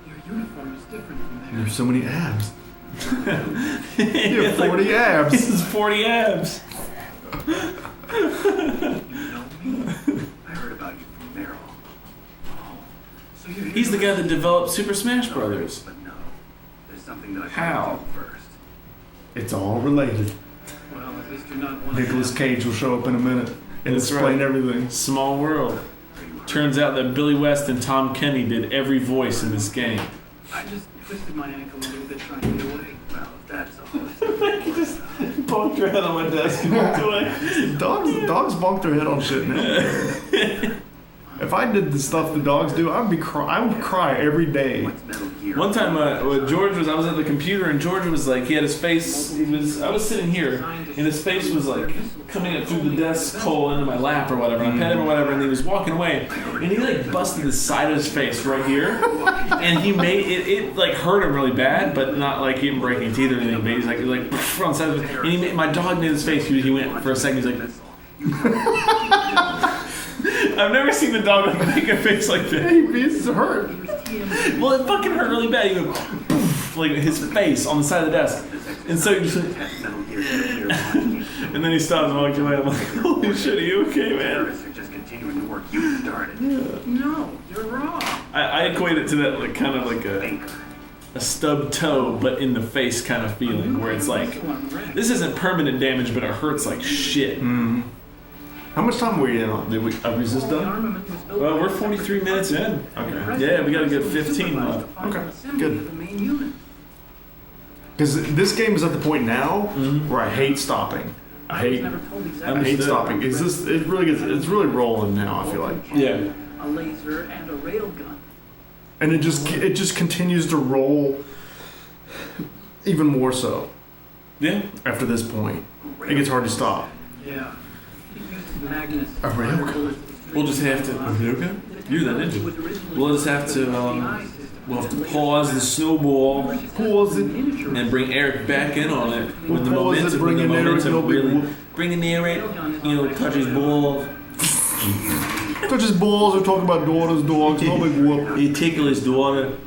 Your uniform is different from theirs. There's so many abs. You have 40 abs. This is 40 abs. You know me? I heard about you from Meryl. Oh, so you're He's the guy that developed Super Smash Brothers. But no, there's something that I How? gotta do first. It's all related. Well, at least you're not one Nicolas of Cage will show up in a minute and That's explain right. everything. Small world. Turns out that Billy West and Tom Kenny did every voice in this game. I just twisted my ankle a little bit trying to get away. Well, if that's all. You just bonked your head on my desk and walked away. Dogs bonk their head on shit now. If I did the stuff the dogs do, I would cry every day. What's Metal Gear? One time, George was. I was at the computer, and George was like, he had his face. I was sitting here, and his face was like coming up through the desk hole into my lap or whatever. And I pet him or whatever, and he was walking away, and he like busted the side of his face right here, and he made it like hurt him really bad, but not like him breaking teeth or anything. But he's like on the side of his, and he made, my dog made his face. He went for a second. He's like. I've never seen the dog make a face like that. He's hurt. Well, it fucking hurt really bad. He went like his face on the side of the desk, and so he just went, and then he stopped and walked away. I'm like, holy shit, are you okay, man? Terrorists are just continuing the work you started. No, you're wrong. I equate it to that like kind of like a stubbed toe, but in the face kind of feeling, where it's like this isn't permanent damage, but it hurts like shit. How much time were you in on? Are we just done? Well, we're 43 minutes in. Okay. Yeah, we got a good 15 left. Okay, good. The main unit. Because this game is at the point now where I hate stopping. I hate stopping. It's really rolling now, I feel like. Yeah. A laser and a rail gun. And it just continues to roll even more so Yeah. after this point. It gets hard to stop. Yeah. He uses magnets. A rail gun? We'll just have to. Okay. You're the ninja. We'll just have to. We'll have to pause the snowball. Pause it. And bring Eric back in on it when the Pause it, momentum, bring in Eric, he'll be really whoop. bring in Eric, touch his balls, Touch his balls or talk about daughters, dogs, no big whoop. he tickle his daughter.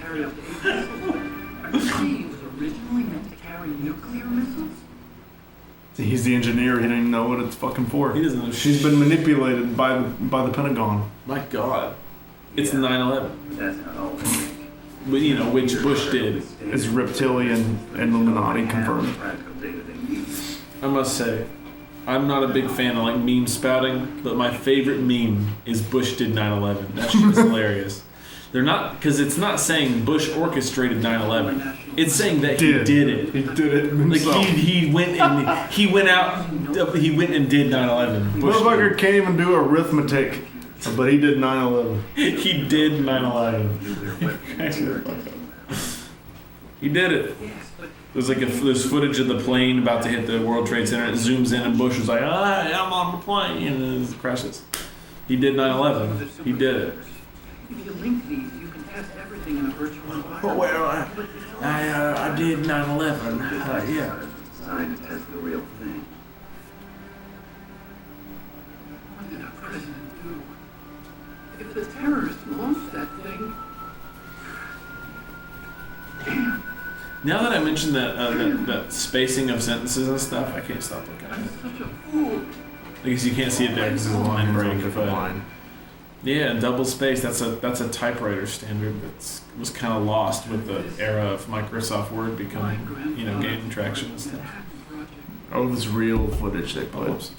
Carry up to 8 missiles. Are you saying it was originally meant to carry nuclear missiles? See, he's the engineer. He didn't know what it's fucking for. He doesn't know She's been manipulated by the Pentagon. My God, it's 9/11. That's not all. But which Bush did. It's reptilian and Illuminati confirmed. Practical data they use. I must say, I'm not a big fan of like meme spouting, but my favorite meme is Bush did 9/11. That shit is hilarious. They're not, because it's not saying Bush orchestrated 9/11. It's saying that he did it. He did it Like himself. he went and he went and did 9/11. Bush Motherfucker can't even do arithmetic, but he did 9/11. did. He did 9/11. He did it. There's like there's footage of the plane about to hit the World Trade Center. It zooms in and Bush is like, I'm on the plane, and then it crashes. He did 9/11. He did it. If you link these, you can test everything in a virtual environment. Well, I did 9/11. Yeah. Designed to test the real thing. What did our president do? If the terrorists launched that thing... Damn, Now that I mentioned that spacing of sentences and stuff, I can't stop looking at I'm it. such a fool. I guess you can't see it there because it's a line break. But line. yeah, double space. That's a typewriter standard that was kind of lost with the era of Microsoft Word becoming gaining traction and stuff. Oh, this real footage they put.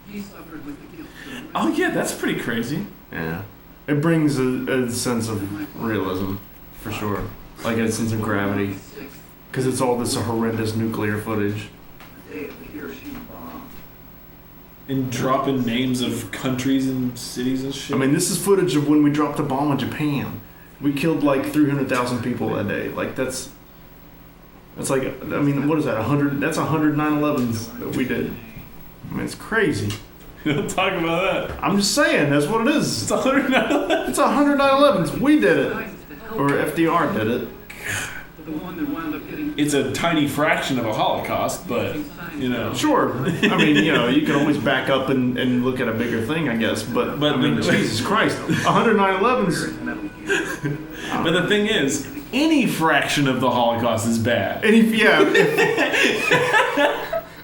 He suffered with the guilt. Oh yeah, that's pretty crazy. Yeah. It brings a sense of realism, for sure. Like a sense of gravity. Because it's all this horrendous nuclear footage. The day of the Hiroshima And dropping names of countries and cities and shit. I mean, this is footage of when we dropped a bomb on Japan. We killed like 300,000 people that day. Like that's like, I mean, what is that? 100? That's 100 9/11s that we did. I mean, it's crazy. Don't talk about that. I'm just saying, that's what it is. It's 109. It's 100 9/11s. We did it, or FDR did it. The one that wound up getting It's a tiny fraction of a Holocaust, but you know. Sure. I mean, you know, you can always back up and look at a bigger thing, I guess. But I mean, Jesus Christ, 100 9/11s. But the thing is, any fraction of the Holocaust is bad. And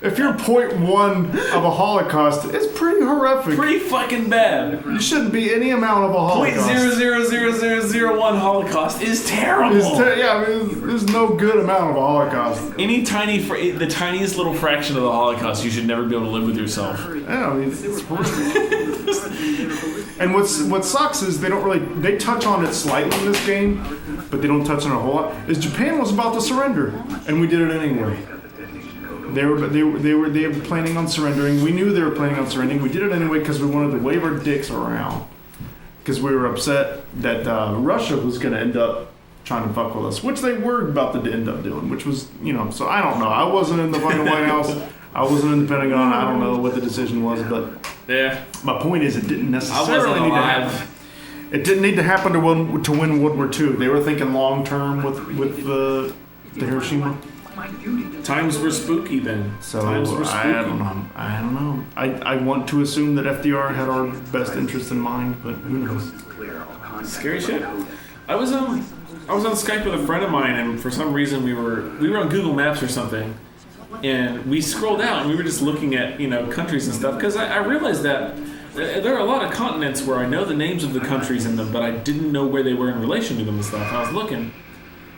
if you're 0.1 of a Holocaust, it's pretty horrific. Pretty fucking bad. You shouldn't be any amount of a Holocaust. 0.00001 Holocaust is terrible. Yeah, I mean, there's no good amount of a Holocaust. Any the tiniest little fraction of the Holocaust, you should never be able to live with yourself. Yeah, I mean, it's horrific. And what sucks is they touch on it slightly in this game, but they don't touch on it a whole lot. Is Japan was about to surrender, and we did it anyway. They were planning on surrendering. We knew they were planning on surrendering. We did it anyway because we wanted to wave our dicks around. Because we were upset that Russia was going to end up trying to fuck with us, which they were about to end up doing, which was, you know, so I don't know. I wasn't in the fucking White House. I wasn't in the Pentagon. I don't know what the decision was, but yeah. My point is it didn't I necessarily wasn't need to alive. happen. It didn't need to happen to win World War II. They were thinking long term with the Hiroshima. Times were spooky then. So Times were spooky. I don't know. I want to assume that FDR had our best interest in mind, but who knows? Scary shit. I was on Skype with a friend of mine, and for some reason we were on Google Maps or something, and we scrolled out and we were just looking at, you know, countries and stuff, because I realized that there are a lot of continents where I know the names of the countries in them, but I didn't know where they were in relation to them and stuff. And I was looking,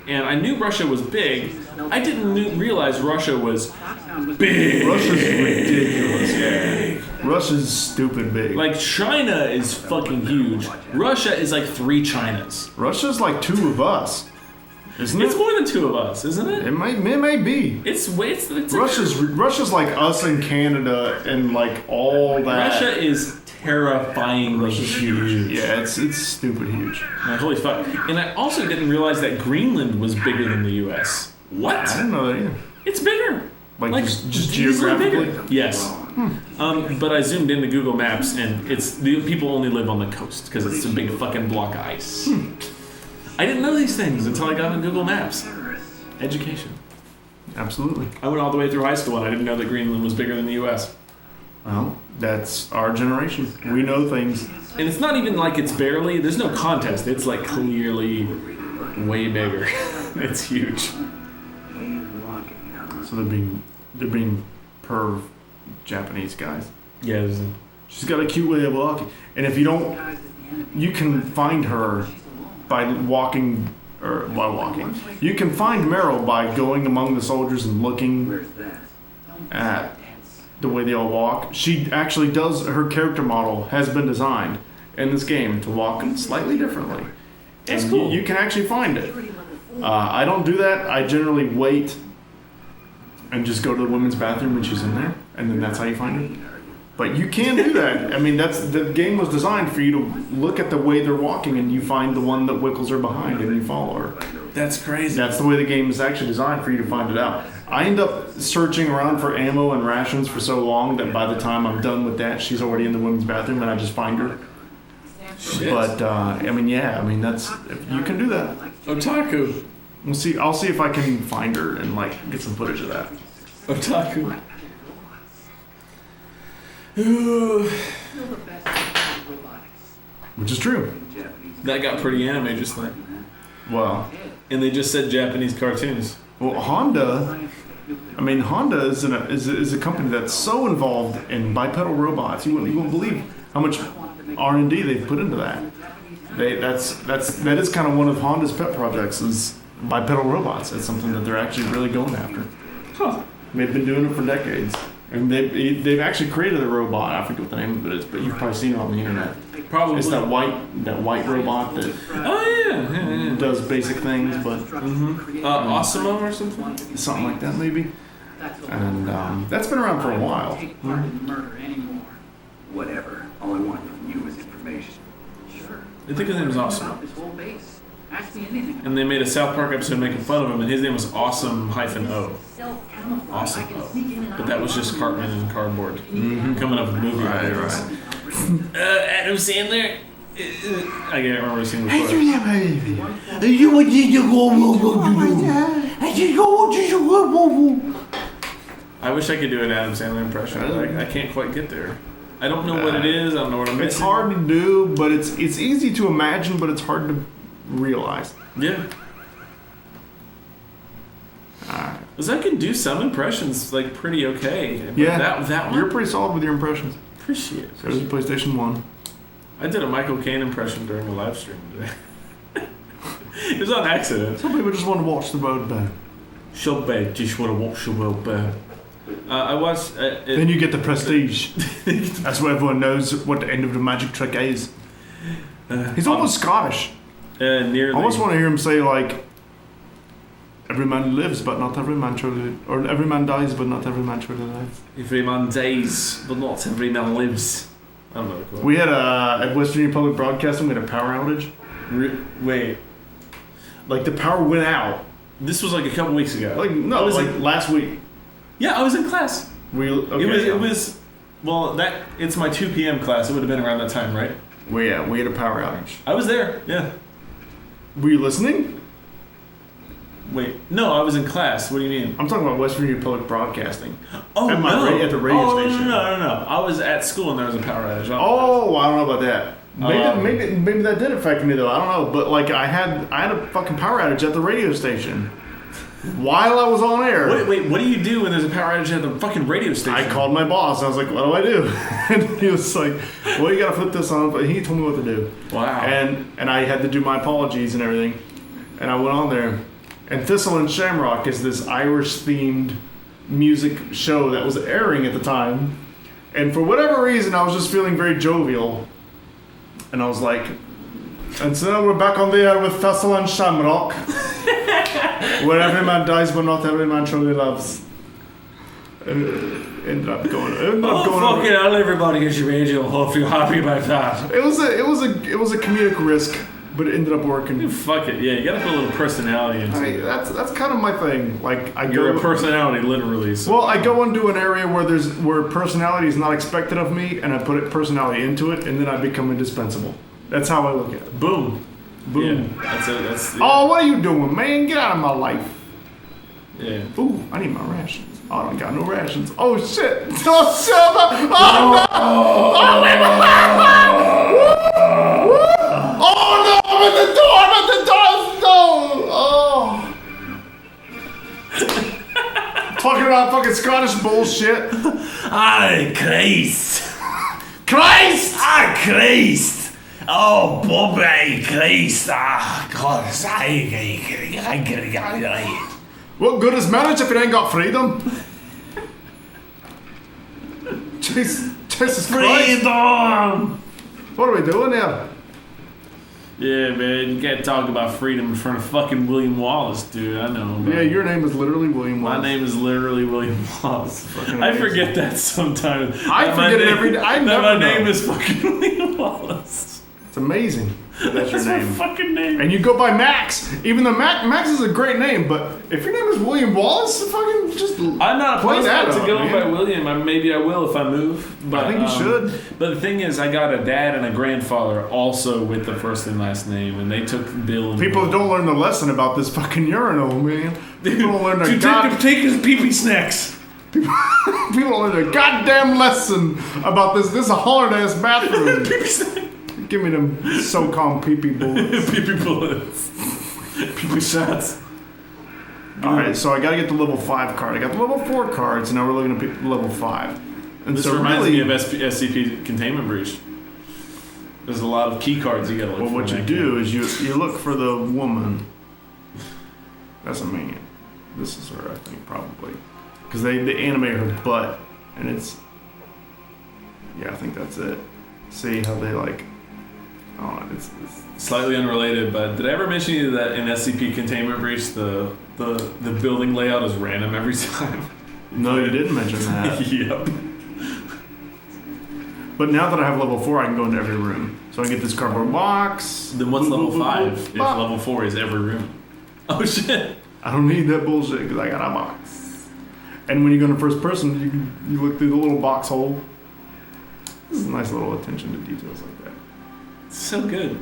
and I knew Russia was big. I didn't realize Russia was big. Russia's ridiculous. Yeah. Russia's stupid big. Like, China is fucking huge. Russia is like 3 Chinas. Russia's like 2 of us, isn't it? It's more than 2 of us, isn't it? It may be. It's Russia's like us and Canada and like all that. Russia is terrifyingly huge. Yeah, it's stupid huge. Like, holy fuck. And I also didn't realize that Greenland was bigger than the U.S. What? I didn't know that either. It's bigger. Like just easily geographically? bigger. Yes. But I zoomed into Google Maps, and the people only live on the coast because it's a big fucking block of ice. I didn't know these things until I got on Google Maps. Education. Absolutely. I went all the way through high school, and I didn't know that Greenland was bigger than the U.S. Well, that's our generation. We know things. And it's not even like it's barely. There's no contest. It's like clearly way bigger. It's huge. So they're being perv Japanese guys. Yeah. She's got a cute way of walking, and if you don't, you can find her by walking. You can find Meryl by going among the soldiers and looking at the way they all walk. She actually does. Her character model has been designed in this game to walk slightly differently. That's and cool. You can actually find it. I don't do that. I generally wait and just go to the women's bathroom when she's in there, and then that's how you find her. But you can do that. I mean, the game was designed for you to look at the way they're walking, and you find the one that wiggles her behind, and you follow her. That's crazy. That's the way the game is actually designed for you to find it out. I end up searching around for ammo and rations for so long that by the time I'm done with that, she's already in the women's bathroom, and I just find her. Shit. But that's you can do that. Otaku. We'll see. I'll see if I can find her and like get some footage of that. Otaku. Which is true. That got pretty anime just then. Well, And they just said Japanese cartoons. well, Honda is a company that's so involved in bipedal robots. You wouldn't believe how much R&D they've put into that. That is kind of one of Honda's pet projects is bipedal robots. It's something that they're actually really going after. Huh. They've been doing it for decades. And they've actually created a robot. I forget what the name of it is, but you've probably seen it on the internet. Probably. It's that white robot that Oh, yeah. does basic things, but Osimo or something? something like that maybe. And that's been around for a while. Whatever. All I want from you is information. Sure. I think his name was Awesome. About this whole base. Ask me anything. And they made a South Park episode making fun of him, and his name was Awesome-O. Awesome O. But that was just Cartman and cardboard. Coming up with movie ideas. Adam Sandler. I can't remember a single quote. I wish I could do an Adam Sandler impression. I can't quite get there. I don't know what it is. I don't know what I'm missing. It's hard to do, but it's easy to imagine, but it's hard to realize. Yeah. Because I can do some impressions like pretty okay. But Yeah, that one. You're pretty solid with your impressions. Appreciate it. There's PlayStation 1. I did a Michael Caine impression during a live stream today. It was on accident. Some people just want to watch the road burn. So bad, just want to watch the world burn. I watched. Then you get the prestige. That's where everyone knows what the end of the magic trick is. He's almost Scottish. Nearly. I almost want to hear him say like, "Every man lives, but not every man truly," or "Every man dies, but not every man truly lives." Every man dies, but not every man lives. I don't know. Cool. We had at West Virginia Public Broadcasting, we had a power outage. Wait, Like the power went out. this was like a couple weeks ago. Like no, was like last week. Yeah, I was in class. Okay, It was. Well, it's my 2 p.m. class. It would have been around that time, right? we had a power outage. I was there. Yeah. Were you listening? Wait. No, I was in class. What do you mean? I'm talking about West Virginia Public Broadcasting. Oh, at no. At the radio station. No. I was at school and there was a power outage. Oh, I don't know about that. Maybe that did affect me though. I don't know. But like I had a fucking power outage at the radio station while I was on air. Wait. What do you do when there's a power outage at the fucking radio station? I called my boss. I was like, "What do I do?" And he was like, "Well, you gotta flip this on." But he told me what to do. Wow. And I had to do my apologies and everything. And I went on there. And Thistle and Shamrock is this Irish-themed music show that was airing at the time. And for whatever reason, I was just feeling very jovial. And I was like, and so now we're back on the air with Thistle and Shamrock. Where every man dies, but not every man truly loves. Ended up going fucking hell, everybody is your radio. Hope you're happy about that. It was a comedic risk, but it ended up working. Fuck it, yeah. You gotta put a little personality into it. That's kind of my thing. Like You're a personality, literally. So. Well, I go into an area where personality is not expected of me, and I put personality into it, and then I become indispensable. That's how I look at it. Boom. Boom. Yeah, that's it. That's. Oh, what are you doing, man? Get out of my life. Yeah. Ooh, I need my rations. Oh, I don't got no rations. Oh shit! Oh shit! Oh no! Oh no! I'm at the door! I'm at the door! No! Oh. Talking about fucking Scottish bullshit. Aye, Christ. Christ! Ah, Christ. Oh, Bobby, Christ. Ah, God. What good is marriage if it ain't got freedom? Jesus Christ! Freedom. What are we doing here? Yeah, man. You can't talk about freedom in front of fucking William Wallace, dude. I know. Man. Yeah, your name is literally William Wallace. My name is literally William Wallace. I forget that sometimes. I forget it every day. I never my know. name is fucking William Wallace. It's amazing. That's your my name. fucking name. And you go by Max. Even though Max is a great name, but if your name is William Wallace, fucking just I'm not play opposed that to up, going man. by William. Maybe I will if I move. But, I think you should. But the thing is, I got a dad and a grandfather also with the first and last name, and they took Bill and People Will. don't learn the lesson about this fucking urinal, man. People don't learn the Take his pee-pee snacks. People don't learn a goddamn lesson about this. This is a hard-ass bathroom. Pee-pee snacks. Give me them SOCOM pee-pee bullets. Pee-pee bullets. Pee-pee shots. Alright, so I gotta get the level 5 card. I got the level 4 cards, and now we're looking at level 5. And This so reminds really, me of SCP Containment Breach. There's a lot of key cards you gotta look for. well, what you do is you look for the woman. That's a man. This is her, I think, probably. Because they animate her butt, and it's... Yeah, I think that's it. See how they, like... Oh, it's Slightly unrelated, but did I ever mention to you that in SCP Containment Breach, the building layout is random every time? No, you didn't mention that. Yep. But now that I have level 4, I can go into every room. So I get this cardboard box. Then what's level 5 if level 4 is every room? Oh shit. I don't need that bullshit because I got a box. And when you go into first person, you look through the little box hole. This is a nice little attention to details like that. So good.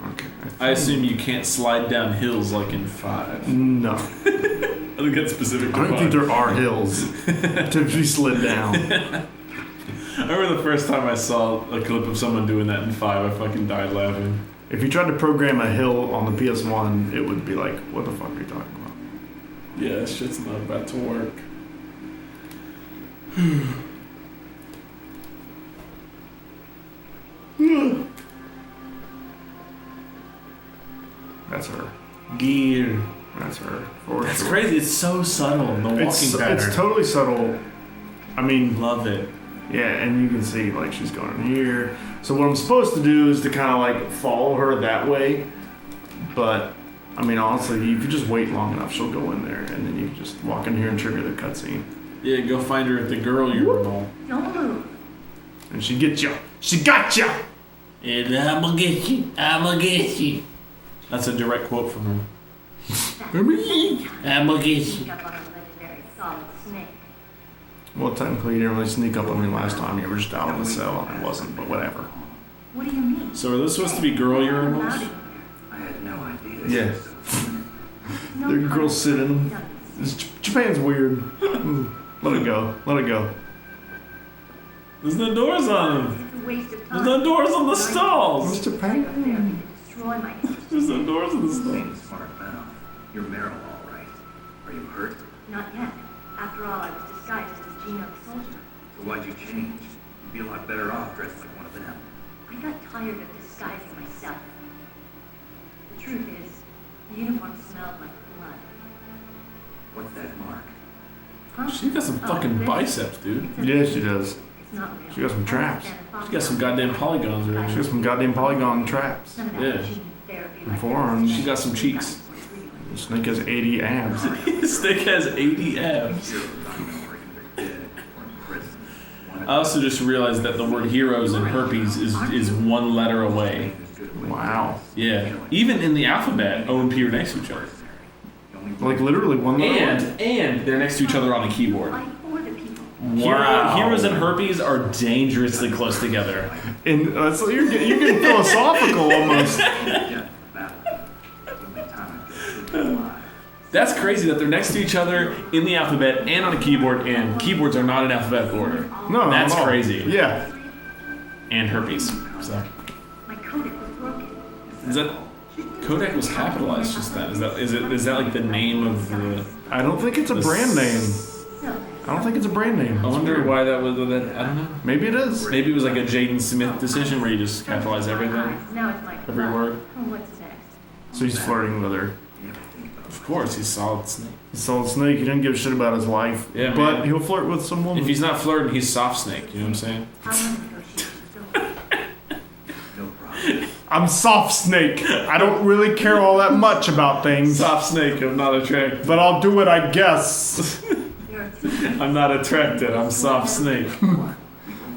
Okay. I assume you can't slide down hills like in 5. No. I think that's specific to I don't 5. think there are hills to be slid down. I remember the first time I saw a clip of someone doing that in 5, I fucking died laughing. If you tried to program a hill on the PS1, it would be like, what the fuck are you talking about? Yeah, that shit's not about to work. That's her. Gear. That's her. For That's sure. crazy. It's so subtle. The walking pattern. It's totally subtle. I mean, Love it. yeah, and you can see like she's going here. So what I'm supposed to do is to kind of like follow her that way. But I mean, honestly, if you just wait long enough, she'll go in there, and then you can just walk in here and trigger the cutscene, Yeah, go find her at the girl urinal. Don't move. and she gets you. She got you. And I'ma get you. I'ma get you. That's a direct quote from her. I'ma get you. Sneak up on a legendary solid snake. Well, technically, you didn't really sneak up on me last time. You were just out in the cell, and it wasn't. But whatever. What do you mean? So are those supposed to be girl urinals? I had no idea. Yeah. No The girls sit in them. Japan's weird. Let it go. Let it go. There's no doors on them. It's a waste of There's time. no doors on the stalls. Mr. Pain. Psychotherapy to destroy my There's no doors on the stalls. Seems smart mouth. You're Meryl, all right. Are you hurt? Not yet. After all, I was disguised as Gino the soldier. So why'd you change? You'd be a lot better off dressed like one of them. I got tired of disguising myself. The truth is, the uniform smelled like blood. What's that mark? Huh? She got some Oh, fucking this? biceps, dude. It's a- Yeah, she does. It's not real. She got some traps. She got some goddamn polygons around She her. got some goddamn polygon traps. None of that Yeah. gene therapy And like forearms. She got some cheeks. The snake has 80 abs. Stick has 80 abs. Heroes I know are either dead or in prison. One of I also just realized that the word heroes and herpes is one letter away. them is good with Wow. Yeah. Even in the alphabet, O and P are next to each other. the only Like literally one letter. And they're next to each other on a keyboard. Fight for the people. Heroes and herpes are dangerously close together. And so you're getting philosophical almost. death battle. The only time I feel alive. That's crazy that they're next to each other in the alphabet and on a keyboard, and keyboards are not in alphabetical order. No, not That's at all. crazy. Yeah. And herpes. So My codec was broken. is that Kodak was capitalized just then? Is that like the name of the? I don't think it's a brand name. So, I don't think it's a brand name. I wonder why that was. That I don't know. Maybe it is. Maybe it was like a Jaden Smith decision where you just capitalize everything, now it's my every word. Oh, what's next? So he's flirting with her. Of course, he's Solid Snake. He's Solid Snake. He didn't give a shit about his life. Yeah, but man. he'll flirt with some woman. If he's not flirting, he's Soft Snake. You know what I'm saying? How long negotiations go? No problem. I'm Soft Snake. I don't really care all that much about things, Soft Snake. I'm not attracted. but I'll do it, I guess. There are two I'm not attracted. I'm Soft Snake.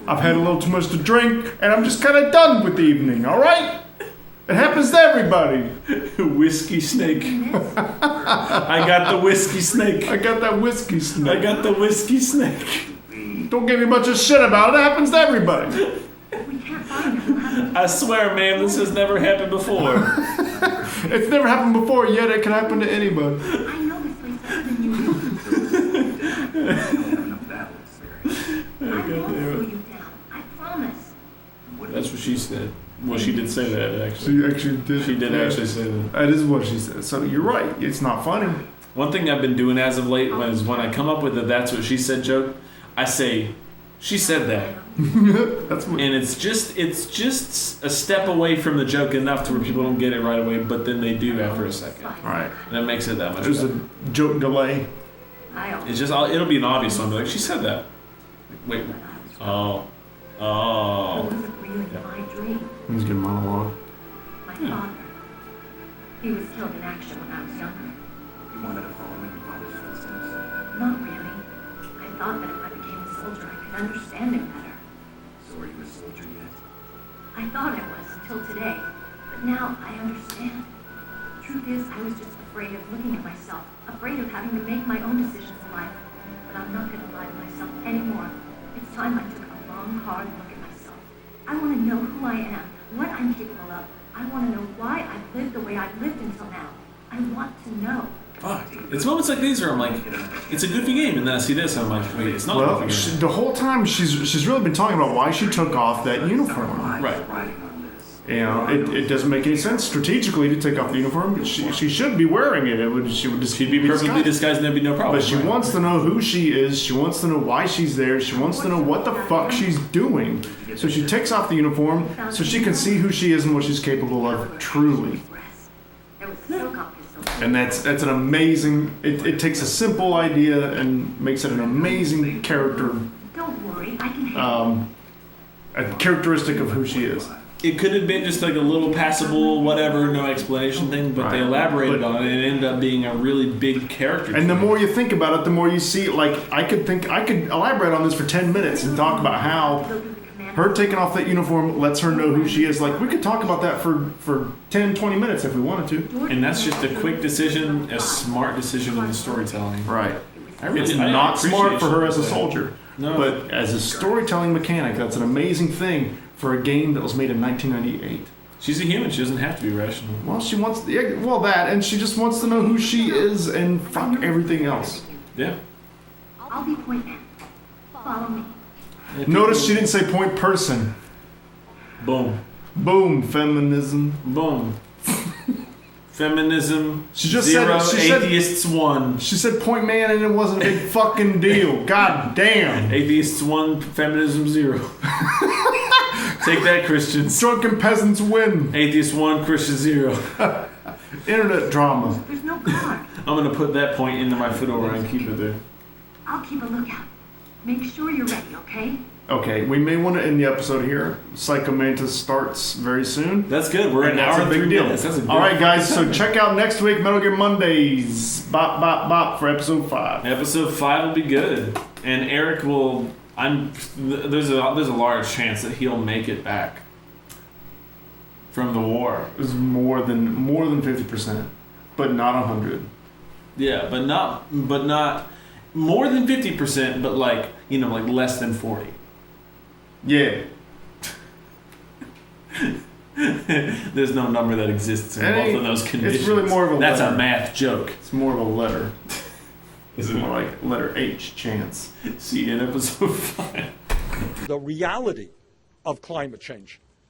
I've had a little too much to drink, and I'm just kind of done with the evening, all right? It happens to everybody. Whiskey Snake. I got the Whiskey Snake. I got that whiskey I snake. got the Whiskey Snake. Don't give me much of shit about it. It happens to everybody. we can't find them. We'll have to I swear, man, this has never happened before. It's never happened before, yet it can happen to anybody. I know this place better than you do. I don't have enough battle experience. I won't slow you down. I promise. That's what she said. Well, she did say that, actually. She actually did. She did actually say that. That is what she said. So you're right. It's not funny. One thing I've been doing as of late is when I come up with a "that's what she said" joke, I say, "She said that," That's what. and it's just a step away from the joke enough to where people don't get it right away, but then they do after a second, All right. and it makes it that much There's better. a joke delay. I always It's just it'll be an obvious one. I'll be like, "She said that." Wait. Oh. It Oh. wasn't really my dream. He's getting monologue. My father. He was killed in action when I was younger. You wanted to follow in your father's footsteps. Not really. I thought that if I became a soldier, I could I thought I was until today, but now I understand. The truth is, I was just afraid of looking at myself, afraid of having to make my own decisions in life. But I'm not going to lie to myself anymore. It's time I took a long, hard look at myself. I want to know who I am, what I'm capable of. I want to know why I've lived the way I've lived until now. I want to know. Fuck. It's moments like these where I'm like, it's a goofy game, and then I see this, and I'm like, wait, it's not a Well, goofy game. the whole time she's really been talking about why she took off that uniform. Right. You know, it doesn't make any sense strategically to take off the uniform. She should be wearing it. She'd be perfectly disguised and there'd be no problem. But she wants to know who she is. She wants to know why she's there. She wants to know what the fuck she's doing. So she takes off the uniform so she can see who she is and what she's capable of truly. And that's an amazing. It takes a simple idea and makes it an amazing character. Don't worry, I can A characteristic of who she is. It could have been just like a little passable, whatever, no explanation thing, but they elaborated on it and it ended up being a really big character. And the more you think about it, the more you see. Like I could elaborate on this for 10 minutes and talk about how her taking off that uniform lets her know who she is. Like we could talk about that for 10, 20 minutes if we wanted to. And that's just a quick decision, a smart decision in the storytelling. Right. It's I not smart for her as a that. soldier. No. But as a storytelling mechanic, that's an amazing thing for a game that was made in 1998. She's a human. She doesn't have to be rational. Well, she wants that, and she just wants to know who she is and fuck everything else. Yeah. I'll be point man. Follow me. Notice she didn't say point person. Boom. Boom, feminism. Boom. Feminism. She just zero. said she atheists one. She said point man, and it wasn't a big fucking deal. God damn. Atheists one. Feminism zero. Take that, Christians. Drunken peasants win. Atheist one. Christian zero. Internet drama. There's no car. I'm gonna put that point into my fedora and keep it there. I'll keep a lookout. Make sure you're ready, okay? Okay, we may want to end the episode here. Psycho Mantis starts very soon. That's good. We're an hour and 3 minutes. That's a good. All right, guys. So check out next week, Metal Gear Mondays. Bop, bop, bop for episode 5. Episode 5 will be good, and Eric will. There's a large chance that he'll make it back from the war. It's more than 50%, but not 100. Yeah, but not more than 50%, but like less than 40. Yeah. There's no number that exists in both of those conditions. It's really more of a That's letter. a math joke. It's more of a letter. It's Isn't more like letter H, chance. See you in episode 5. The reality of climate change